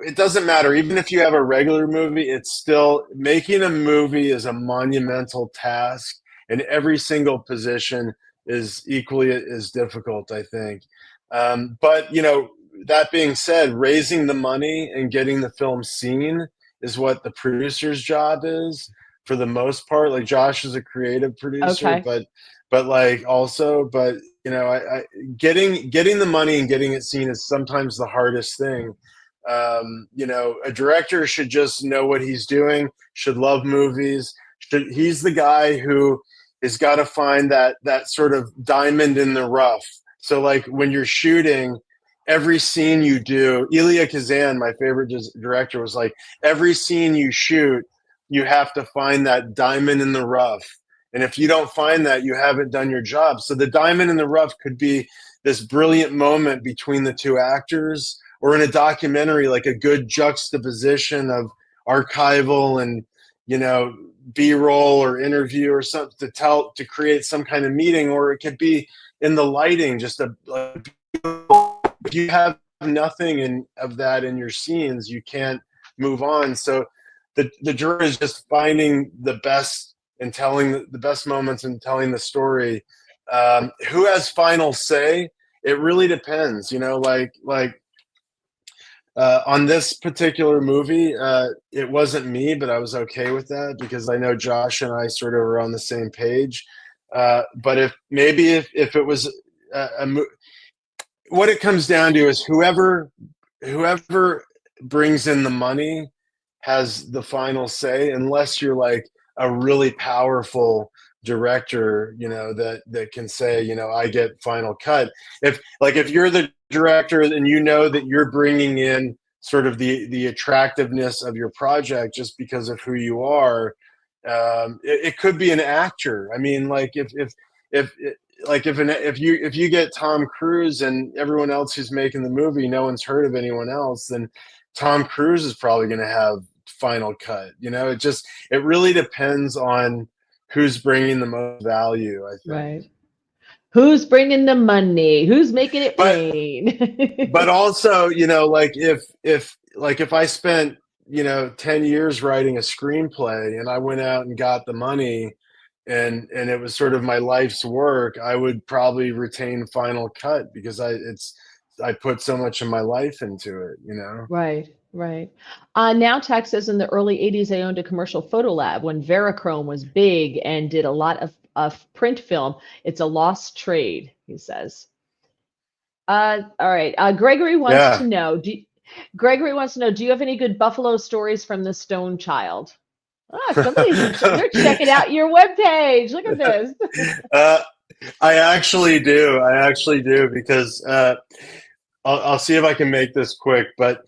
Speaker 2: it doesn't matter. Even if you have a regular movie, it's still, making a movie is a monumental task, and every single position is equally as difficult, I think. But that being said, raising the money and getting the film seen is what the producer's job is for the most part. Like, Josh is a creative producer, but like also, but getting the money and getting it seen is sometimes the hardest thing. A director should just know what he's doing, should love movies. He's the guy who has got to find that sort of diamond in the rough. So like, when you're shooting, every scene you do, Elia Kazan, my favorite director, was like, every scene you shoot, you have to find that diamond in the rough. And if you don't find that, you haven't done your job. So the diamond in the rough could be this brilliant moment between the two actors, or in a documentary, like a good juxtaposition of archival and, B-roll or interview or something to create some kind of meeting. Or it could be in the lighting, just if you have nothing of that in your scenes, you can't move on. So the director is just finding the best and telling the best moments and telling the story. Who has final say? It really depends. On this particular movie, it wasn't me, but I was okay with that because I know Josh and I sort of were on the same page. But if it was what it comes down to is whoever brings in the money has the final say, unless you're like a really powerful director, you know, that can say, you know, I get final cut. If you're the director and you know that you're bringing in sort of the attractiveness of your project just because of who you are, it could be an actor. I mean, like if you get Tom Cruise and everyone else who's making the movie, no one's heard of anyone else, then Tom Cruise is probably going to have final cut. You know, it really depends on who's bringing the most value, I think.
Speaker 1: Right. Who's bringing the money? Who's making it
Speaker 2: But
Speaker 1: rain?
Speaker 2: but also, you know, like if I spent, you know, 10 years writing a screenplay and I went out and got the money and it was sort of my life's work, I would probably retain final cut because I put so much of my life into it, you know.
Speaker 1: Right, right. Now Tax says in the early 80s, I owned a commercial photo lab when Verichrome was big and did a lot of print film. It's a lost trade, he says. All right. Gregory wants to
Speaker 2: Yeah.
Speaker 1: know, Gregory wants to know, do you have any good Buffalo stories from the Stone Child? Ah, they're checking out your webpage. Look at this.
Speaker 2: I actually do because I'll see if I can make this quick, but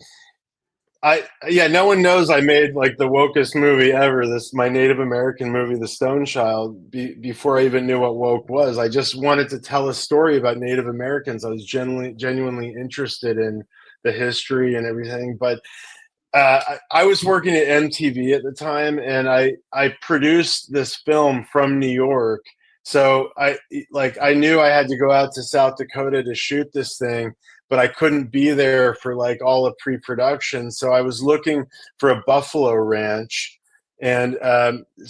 Speaker 2: no one knows I made like the wokest movie ever. My Native American movie, The Stone Child, before I even knew what woke was. I just wanted to tell a story about Native Americans. I was genuinely interested in the history and everything. But I was working at MTV at the time, and I produced this film from New York. So I knew I had to go out to South Dakota to shoot this thing, but I couldn't be there for like all of pre-production. So I was looking for a buffalo ranch, and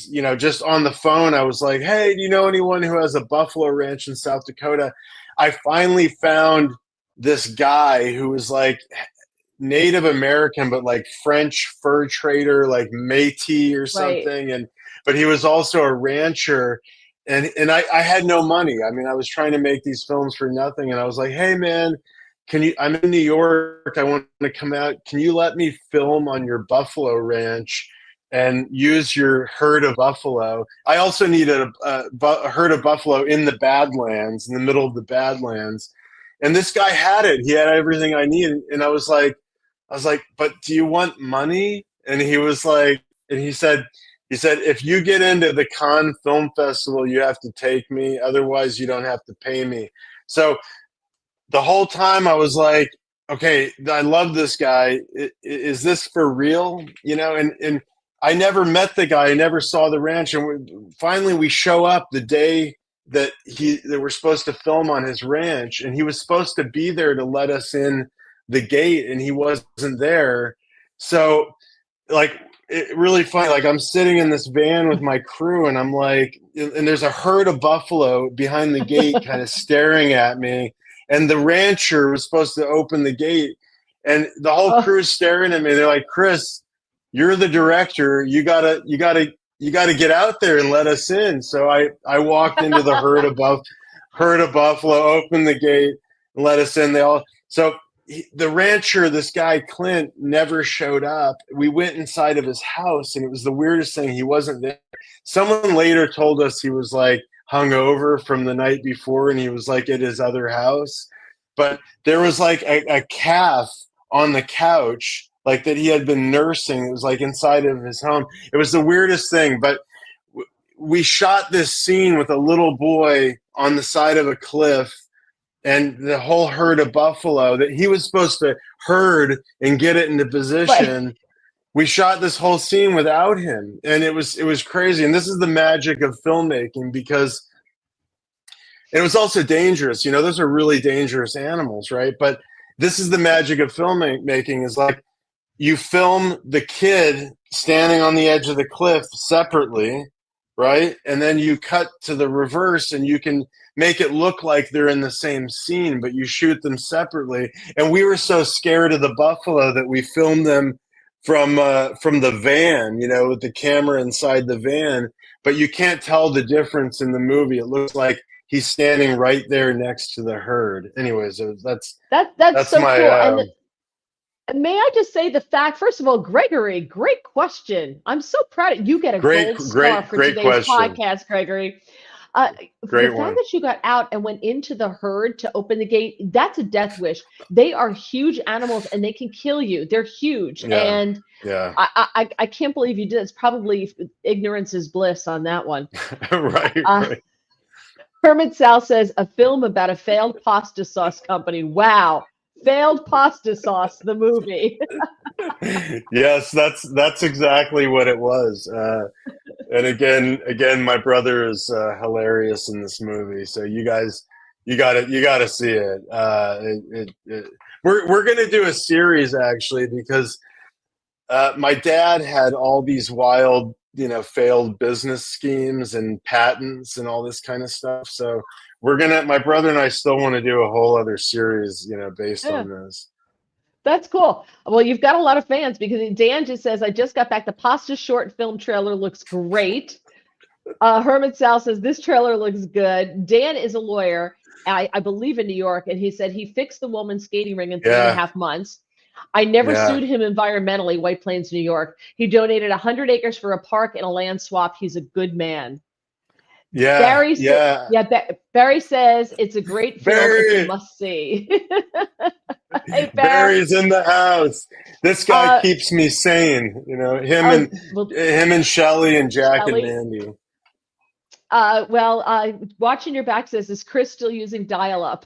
Speaker 2: you know, just on the phone, I was like, "Hey, do you know anyone who has a buffalo ranch in South Dakota?" I finally found this guy who was like Native American, but like French fur trader, like Métis or something, but he was also a rancher. And I had no money. I mean, I was trying to make these films for nothing, and I was like, "Hey, man, I'm in New York. I want to come out. Can you let me film on your buffalo ranch and use your herd of buffalo? I also needed a herd of buffalo in the Badlands, in the middle of the Badlands." And this guy had it. He had everything I needed, and I was like, "But do you want money?" And he was like, and he said, "If you get into the Cannes Film Festival, you have to take me. Otherwise, you don't have to pay me." So the whole time I was like, "Okay, I love this guy. Is this for real?" You know, and I never met the guy. I never saw the ranch. And finally, we show up the day that we're supposed to film on his ranch, and he was supposed to be there to let us in the gate, and he wasn't there. So like, it really funny, like I'm sitting in this van with my crew, and I'm like, and there's a herd of buffalo behind the gate kind of staring at me, and the rancher was supposed to open the gate, and the whole crew's staring at me. They're like, "Chris, you're the director, you gotta get out there and let us in." So I walked into the herd of buffalo, opened the gate and let us in. The rancher, this guy Clint, never showed up. We went inside of his house, and it was the weirdest thing. He wasn't there. Someone later told us he was like hungover from the night before, and he was like at his other house. But there was like a calf on the couch, like that he had been nursing. It was like inside of his home. It was the weirdest thing. But we shot this scene with a little boy on the side of a cliff, and the whole herd of buffalo that he was supposed to herd and get it into position. Right. We shot this whole scene without him, and it was crazy. And this is the magic of filmmaking, because it was also dangerous. You know, those are really dangerous animals, right? But this is the magic of filmmaking, is like you film the kid standing on the edge of the cliff separately, right? And then you cut to the reverse, and you can make it look like they're in the same scene, but you shoot them separately. And we were so scared of the buffalo that we filmed them from the van, you know, with the camera inside the van. But you can't tell the difference in the movie. It looks like he's standing right there next to the herd. Anyways, that's
Speaker 1: so
Speaker 2: my,
Speaker 1: cool. May I just say the fact, first of all, Gregory, great question. I'm so proud of you. Get a gold star for
Speaker 2: Great
Speaker 1: today's
Speaker 2: question.
Speaker 1: podcast, Gregory. The
Speaker 2: Great
Speaker 1: fact
Speaker 2: one.
Speaker 1: that you got out and went into the herd to open the gate, that's a death wish. They are huge animals and they can kill you. They're huge.
Speaker 2: Yeah.
Speaker 1: And
Speaker 2: Yeah.
Speaker 1: I can't believe you did. It's probably ignorance is bliss on that one.
Speaker 2: Right.
Speaker 1: Uh,
Speaker 2: Right.
Speaker 1: Hermit Sal says a film about a failed pasta sauce company. Wow. Failed pasta sauce, the movie.
Speaker 2: Yes, that's exactly what it was. And again, my brother is hilarious in this movie. So you guys, you got to see it. We're gonna do a series actually because my dad had all these wild, failed business schemes and patents and all this kind of stuff. So my brother and I still want to do a whole other series, based
Speaker 1: Yeah.
Speaker 2: on this.
Speaker 1: That's cool. Well, you've got a lot of fans because Dan just says, I just got back. The pasta short film trailer looks great. Hermit Sal says, this trailer looks good. Dan is a lawyer, I believe in New York, and he said he fixed the woman's skating ring in 3.5 months. I never
Speaker 2: Yeah.
Speaker 1: sued him environmentally, White Plains, New York. He donated 100 acres for a park and a land swap. He's a good man.
Speaker 2: Yeah.
Speaker 1: Barry,
Speaker 2: Yeah.
Speaker 1: Barry says it's a great film. It's a
Speaker 2: Barry!
Speaker 1: must-see. Hey, Barry.
Speaker 2: Barry's in the house. This guy keeps me sane. Him and Shelly and Jack
Speaker 1: Shelley?
Speaker 2: and Mandy.
Speaker 1: Watching your back says, is Chris still using dial-up?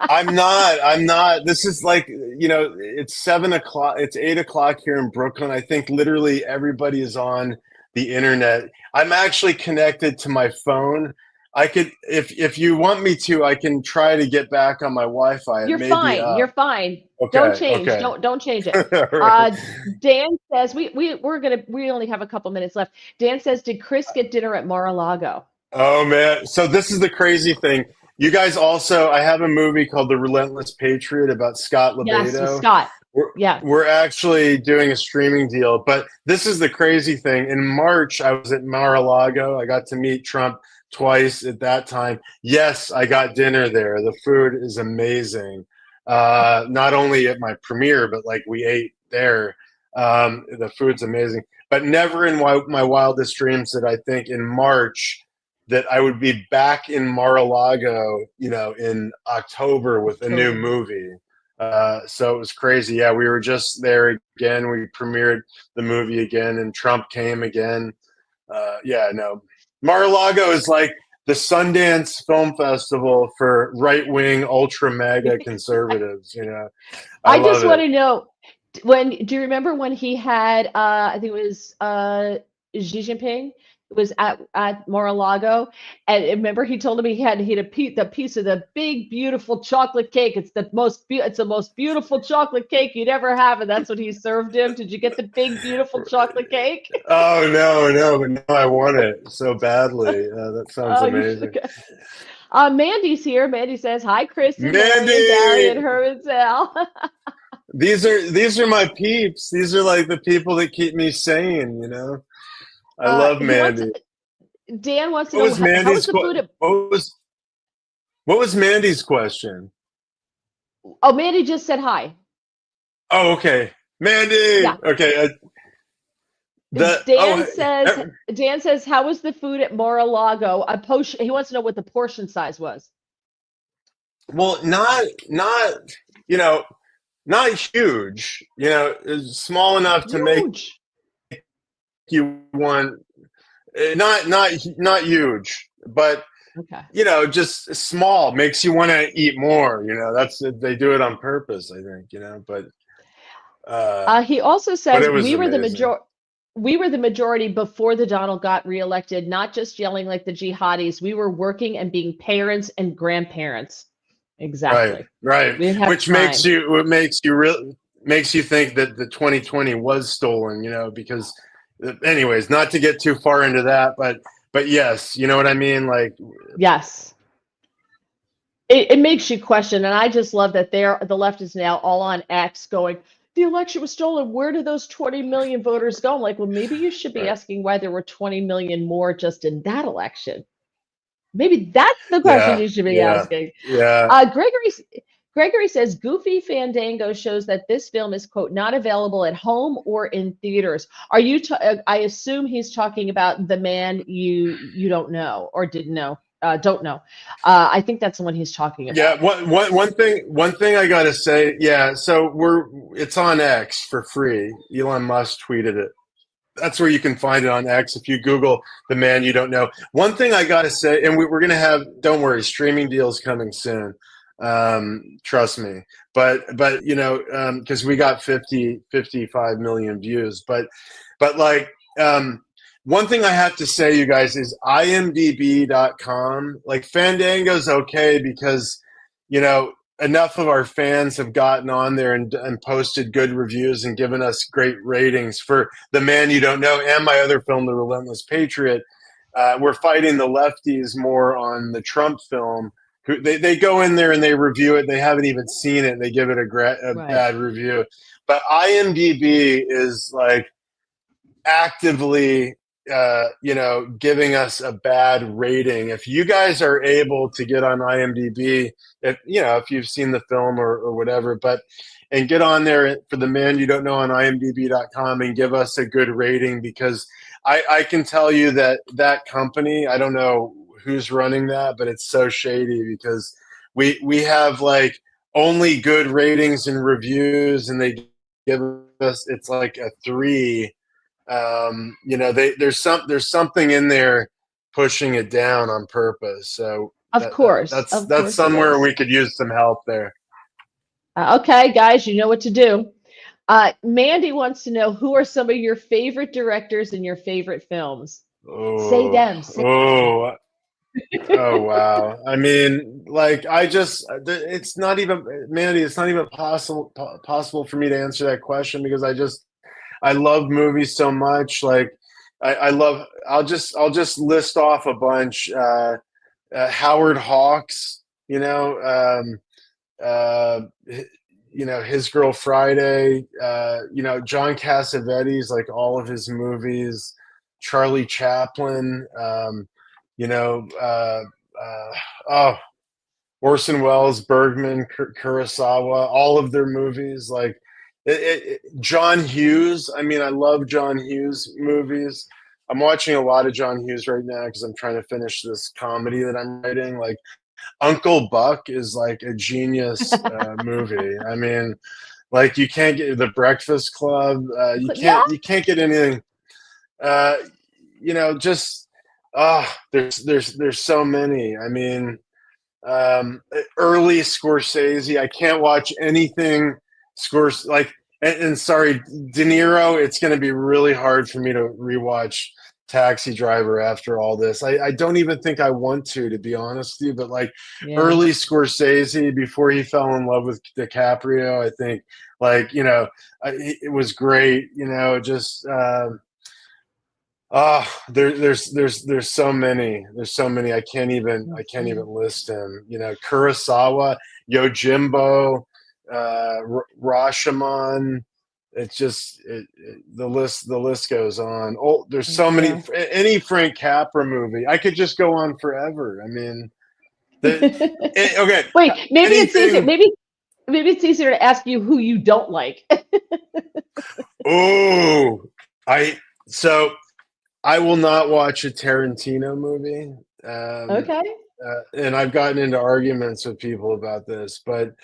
Speaker 2: I'm not. This is like, it's 7:00. It's 8:00 here in Brooklyn. I think literally everybody is on the internet. I'm actually connected to my phone. I could, if you want me to, I can try to get back on my Wi-Fi.
Speaker 1: You're fine. You're fine.
Speaker 2: Okay,
Speaker 1: Don't change.
Speaker 2: okay.
Speaker 1: Don't change it.
Speaker 2: Right.
Speaker 1: Dan says we only have a couple minutes left. Dan says, did Chris get dinner at Mar-a-Lago?
Speaker 2: Oh man. So this is the crazy thing. You guys also, I have a movie called The Relentless Patriot about Scott LeBedo.
Speaker 1: Yes, with Scott.
Speaker 2: We're actually doing a streaming deal, but this is the crazy thing. In March, I was at Mar-a-Lago. I got to meet Trump twice at that time. Yes, I got dinner there. The food is amazing. Not only at my premiere, but like we ate there. The food's amazing. But never in my wildest dreams did I think in March that I would be back in Mar-a-Lago, in October with a new movie. So it was crazy. Yeah, we were just there again. We premiered the movie again, and Trump came again. Mar-a-Lago is like the Sundance Film Festival for right-wing, ultra-mega conservatives.
Speaker 1: I just want to know, do you remember when he had, I think it was Xi Jinping was at Mar-a-Lago, and remember he told him he had a piece of the big beautiful chocolate cake. It's the most beautiful chocolate cake you'd ever have, and that's what he served him. Did you get the big beautiful chocolate cake?
Speaker 2: Oh no, but now I want it so badly. That sounds amazing.
Speaker 1: Mandy's here. Mandy says, "Hi, Chris and
Speaker 2: Mandy!
Speaker 1: Mary and Barry and her and Sal."
Speaker 2: These are my peeps. These are like the people that keep me sane. I love Mandy.
Speaker 1: Dan wants to know how was the food?
Speaker 2: What was Mandy's question?
Speaker 1: Oh, Mandy just said hi.
Speaker 2: Oh, okay, Mandy.
Speaker 1: Yeah.
Speaker 2: Okay.
Speaker 1: Dan says, how was the food at Mar-a-Lago? He wants to know what the portion size was.
Speaker 2: Well, not huge. It's small enough to make you want, not huge, but
Speaker 1: okay.
Speaker 2: Just small, makes you want to eat more. They do it on purpose, I think. But
Speaker 1: he also says we were
Speaker 2: amazing.
Speaker 1: the majority before the Donald got reelected, not just yelling like the jihadis. We were working and being parents and grandparents. Exactly.
Speaker 2: Right. Which makes you think that the 2020 was stolen, because anyways, not to get too far into that, but yes, you know what I mean? Like,
Speaker 1: yes. It makes you question, and I just love that the left is now all on X going, the election was stolen. Where did those 20 million voters go? I'm like, well, maybe you should be asking why there were 20 million more just in that election. Maybe that's the question you should be asking.
Speaker 2: Yeah.
Speaker 1: Gregory says Goofy Fandango shows that this film is, quote, not available at home or in theaters. Are you? I assume he's talking about The Man You Don't Know or didn't know. Don't know. I think that's the one he's talking about.
Speaker 2: Yeah, one thing I gotta say, yeah. So it's on X for free. Elon Musk tweeted it. That's where you can find it on X if you Google The Man You Don't Know. One thing I gotta say, and we're gonna have, don't worry, streaming deals coming soon. Trust me. But you know, because we got 55 million views. But like, one thing I have to say, you guys, is imdb.com. Like, Fandango's okay because, you know, enough of our fans have gotten on there and posted good reviews and given us great ratings for The Man You Don't Know and my other film, The Relentless Patriot. We're fighting the lefties more on the Trump film. They go in there and they review it. They haven't even seen it. And they give it a bad review. But IMDb is like actively, you know, giving us a bad rating. If you guys are able to get on IMDb, if you've seen the film or whatever, and get on there for The Man You Don't Know on imdb.com and give us a good rating, because I can tell you that company, I don't know who's running that, but it's so shady because we have like only good ratings and reviews, and they give us, it's like a 3. You know, there's something in there pushing it down on purpose. So that's somewhere we could use some help there.
Speaker 1: Okay, guys, you know what to do. Mandy wants to know, who are some of your favorite directors in your favorite films? Say them.
Speaker 2: Oh wow! I mean, like, it's not even, Mandy, it's not even possible for me to answer that question, because I love movies so much. Like, I'll just list off a bunch. Howard Hawks, you know, His Girl Friday, John Cassavetes, like all of his movies, Charlie Chaplin, Orson Welles, Bergman, Kurosawa, all of their movies. Like, John Hughes. I mean, I love John Hughes movies. I'm watching a lot of John Hughes right now because I'm trying to finish this comedy that I'm writing. Like, Uncle Buck is like a genius movie. I mean, like, you can't get The Breakfast Club. You can't get anything. There's so many. I mean, early Scorsese. I can't watch anything Scorsese. Like, and sorry, De Niro. It's going to be really hard for me to rewatch Taxi Driver after all this. I don't even think I want to be honest with you. But like, early Scorsese, before he fell in love with DiCaprio, I think, like, it was great. Just. There's so many. There's so many. I can't even list them. Kurosawa, Yojimbo, Rashomon. It's just the list goes on. Oh, there's so many. Any Frank Capra movie, I could just go on forever. I mean, okay.
Speaker 1: Wait, maybe it's easier. Maybe it's easier to ask you who you don't like.
Speaker 2: I will not watch a Tarantino movie.
Speaker 1: Okay.
Speaker 2: And I've gotten into arguments with people about this, but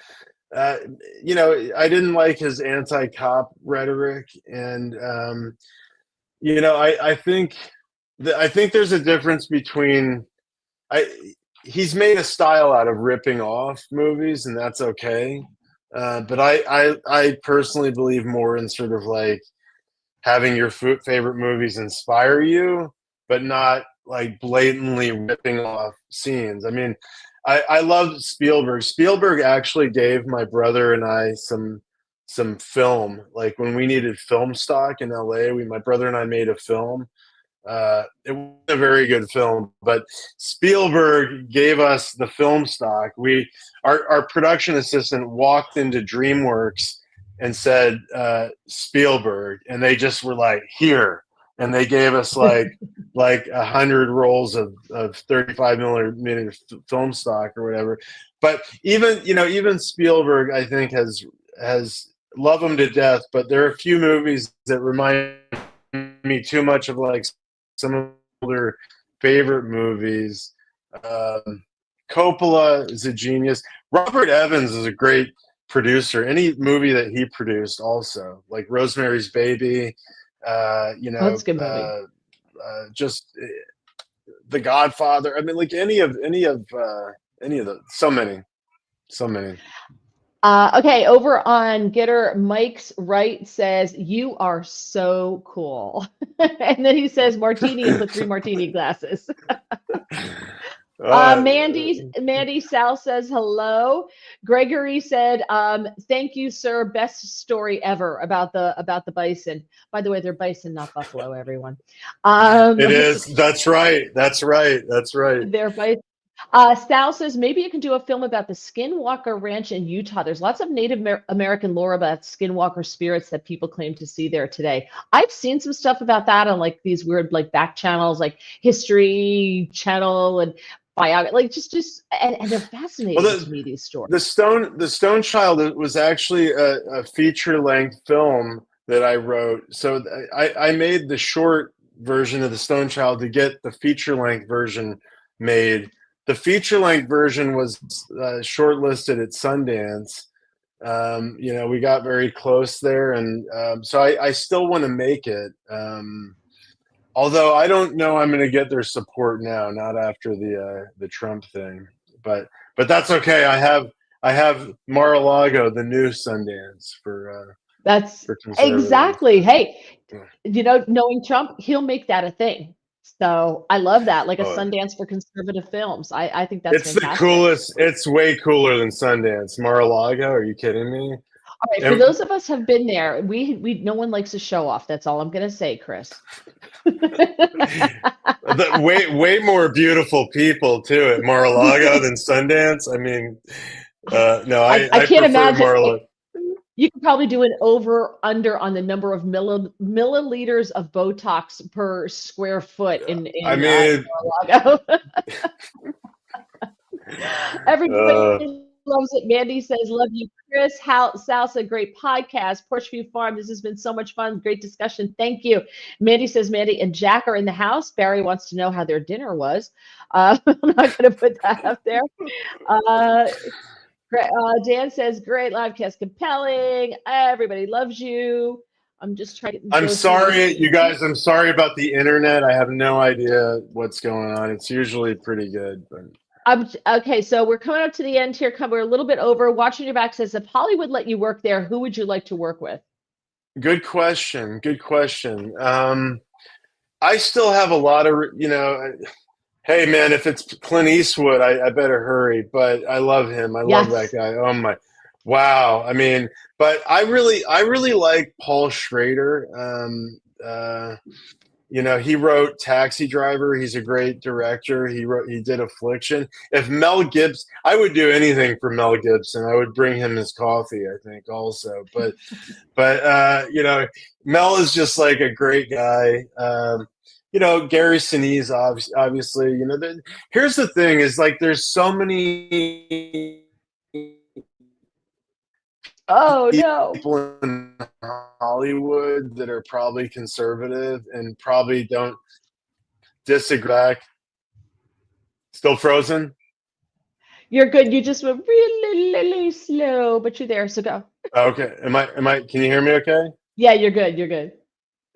Speaker 2: I didn't like his anti-cop rhetoric, and I think there's a difference between he's made a style out of ripping off movies, and that's okay. But I personally believe more in sort of like having your favorite movies inspire you, but not like blatantly ripping off scenes. I mean, I love Spielberg. Spielberg actually gave my brother and I some film. Like, when we needed film stock in LA, my brother and I made a film. It wasn't a very good film, but Spielberg gave us the film stock. Our production assistant walked into DreamWorks and said Spielberg, and they just were like, here, and they gave us like 100 rolls of 35 millimeter film stock or whatever. But even Spielberg, I think, has love him to death, but there are a few movies that remind me too much of like some of their favorite movies. Coppola is a genius. Robert Evans is a great producer. Any movie that he produced, also like Rosemary's Baby,
Speaker 1: That's a good movie.
Speaker 2: just The Godfather. I mean, like any of the so many.
Speaker 1: Okay, over on Getter, Mike's right says, "You are so cool." And then he says martini and put 3 martini glasses. Mandy Sal says hello. Gregory said, "Thank you, sir. Best story ever about the bison." By the way, they're bison, not buffalo, everyone.
Speaker 2: It is. That's right.
Speaker 1: They're bison. Sal says maybe you can do a film about the Skinwalker Ranch in Utah. There's lots of Native American lore about Skinwalker spirits that people claim to see there today. I've seen some stuff about that on like these weird like back channels, like History Channel and like and they're fascinating to me, these stories.
Speaker 2: The Stone Child was actually a feature length film that I wrote. So I made the short version of the Stone Child to get the feature length version made. The feature length version was shortlisted at Sundance. We got very close there, and so I still want to make it. Although I don't know I'm going to get their support now, not after the Trump thing. But that's okay. I have Mar-a-Lago, the new Sundance for.
Speaker 1: That's exactly. Hey, knowing Trump, he'll make that a thing. So I love that, like a Sundance for conservative films. I think that's fantastic.
Speaker 2: The coolest. It's way cooler than Sundance. Mar-a-Lago? Are you kidding me?
Speaker 1: All right, for those of us who have been there, we no one likes to show off. That's all I'm going to say, Chris.
Speaker 2: way more beautiful people too at Mar-a-Lago than Sundance. I mean, no, I
Speaker 1: can't imagine.
Speaker 2: Mar-a-Lago.
Speaker 1: You could probably do an over/under on the number of milliliters of Botox per square foot in Mar-a-Lago. Everybody loves it. Mandy says, "Love you, Chris." Sal said, "Great podcast. Porchview Farm. This has been so much fun. Great discussion. Thank you." Mandy says, "Mandy and Jack are in the house. Barry wants to know how their dinner was." I'm not going to put that up there. Dan says, "Great live cast, compelling. Everybody loves you." I'm just trying to.
Speaker 2: I'm sorry, you guys. I'm sorry about the internet. I have no idea what's going on. It's usually pretty good, but.
Speaker 1: Okay, so we're coming up to the end here. We're a little bit over. Watching Your Back says, "If Hollywood let you work there, who would you like to work with?"
Speaker 2: Good question. I still have a lot of, hey man, if it's Clint Eastwood, I better hurry. But I love him. I love that guy. Oh my, wow. I mean, but I really like Paul Schrader. He wrote Taxi Driver. He's a great director. He did Affliction. If Mel Gibson, I would do anything for Mel Gibson. I would bring him his coffee, I think, also. But Mel is just like a great guy. Gary Sinise, obviously. Here's the thing: is like there's so many.
Speaker 1: Oh no!
Speaker 2: People in Hollywood that are probably conservative and probably don't disagree. Still frozen?
Speaker 1: You're good. You just went really slow, but you're there. So go.
Speaker 2: Okay. Am I? Can you hear me? Okay.
Speaker 1: Yeah, you're good. You're good.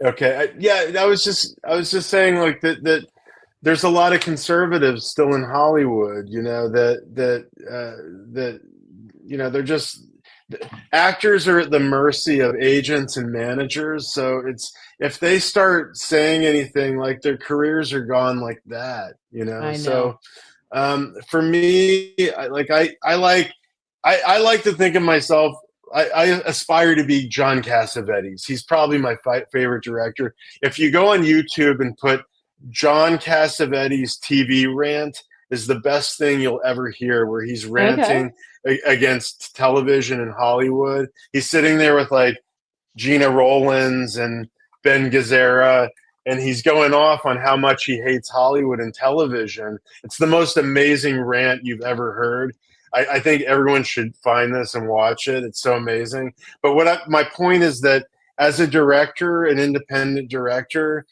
Speaker 2: Okay. I was just saying like that. There's a lot of conservatives still in Hollywood. They're just. Actors are at the mercy of agents and managers, so if they start saying anything, like their careers are gone like that, I know. So for me, I like to think of myself. I aspire to be John Cassavetes. He's probably my favorite director. If you go on YouTube and put John Cassavetes TV rant, is the best thing you'll ever hear, where he's ranting against television in Hollywood. He's sitting there with like Gina Rollins and Ben Gazzara, and he's going off on how much he hates Hollywood and television. It's the most amazing rant you've ever heard. I think everyone should find this and watch it. It's so amazing. But my point is that as a director, an independent director,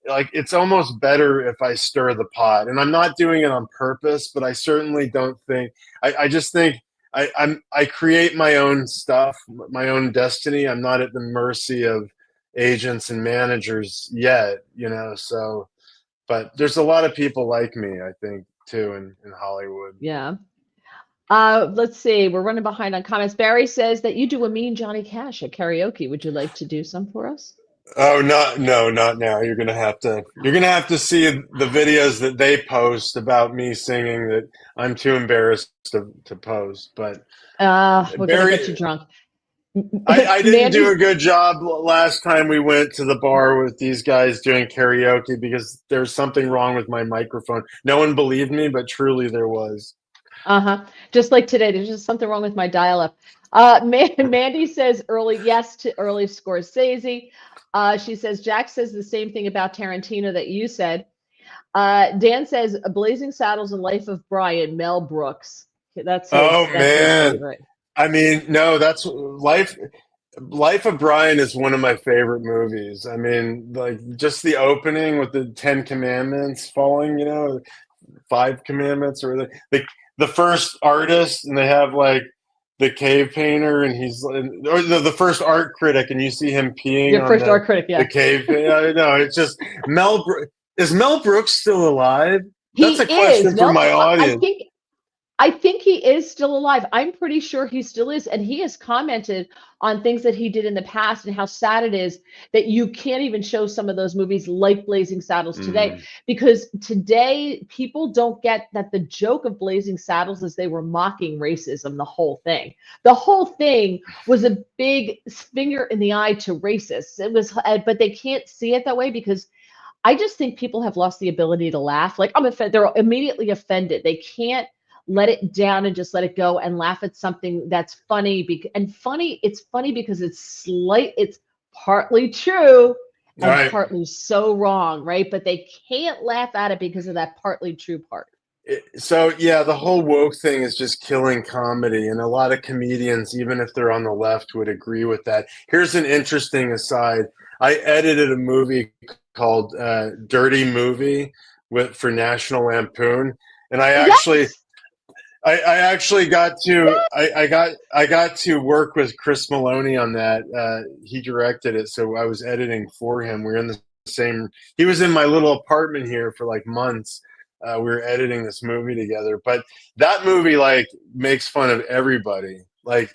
Speaker 2: like, it's almost better if I stir the pot. And I'm not doing it on purpose, but I certainly don't think I just think I create my own stuff, my own destiny. I'm not at the mercy of agents and managers yet, so but there's a lot of people like me, I think, too, in Hollywood.
Speaker 1: Yeah. Let's see. We're running behind on comments. Barry says that you do a mean Johnny Cash at karaoke. Would you like to do some for us?
Speaker 2: Oh, not now. You're gonna have to see the videos that they post about me singing that I'm too embarrassed to post. But
Speaker 1: we're gonna get you drunk.
Speaker 2: I didn't do a good job last time we went to the bar with these guys doing karaoke because there's something wrong with my microphone. No one believed me, but truly there was.
Speaker 1: Just like today, there's just something wrong with my dial-up. Mandy says yes to early Scorsese. She says Jack says the same thing about Tarantino that you said. Dan says Blazing Saddles and Life of Brian, Mel Brooks. That's his favorite.
Speaker 2: I mean, no, that's Life of Brian is one of my favorite movies. I mean, like, just the opening with the 10 Commandments falling, 5 commandments, or the first artist, and they have like the cave painter, and he's, or the first art critic, and you see him peeing
Speaker 1: Your
Speaker 2: on
Speaker 1: first art critic, yeah.
Speaker 2: the cave. I know, it's just is Mel Brooks still alive? That's a question for my audience.
Speaker 1: I think he is still alive. I'm pretty sure he still is. And he has commented on things that he did in the past and how sad it is that you can't even show some of those movies like Blazing Saddles today. Because today people don't get that the joke of Blazing Saddles is they were mocking racism, the whole thing. The whole thing was a big finger in the eye to racists. It was, but they can't see it that way because I just think people have lost the ability to laugh. Like, I'm offended. They're immediately offended. They can't let it down and just let it go and laugh at something that's funny. It's funny because it's partly true and partly so wrong, right? But they can't laugh at it because of that partly true part.
Speaker 2: So yeah, the whole woke thing is just killing comedy, and a lot of comedians, even if they're on the left, would agree with that. Here's an interesting aside. I edited a movie called Dirty Movie for National Lampoon, and I actually got to I got to work with Chris Maloney on that. He directed it, so I was editing for him. We were in the same. He was in my little apartment here for like months. We were editing this movie together, but that movie like makes fun of everybody. Like,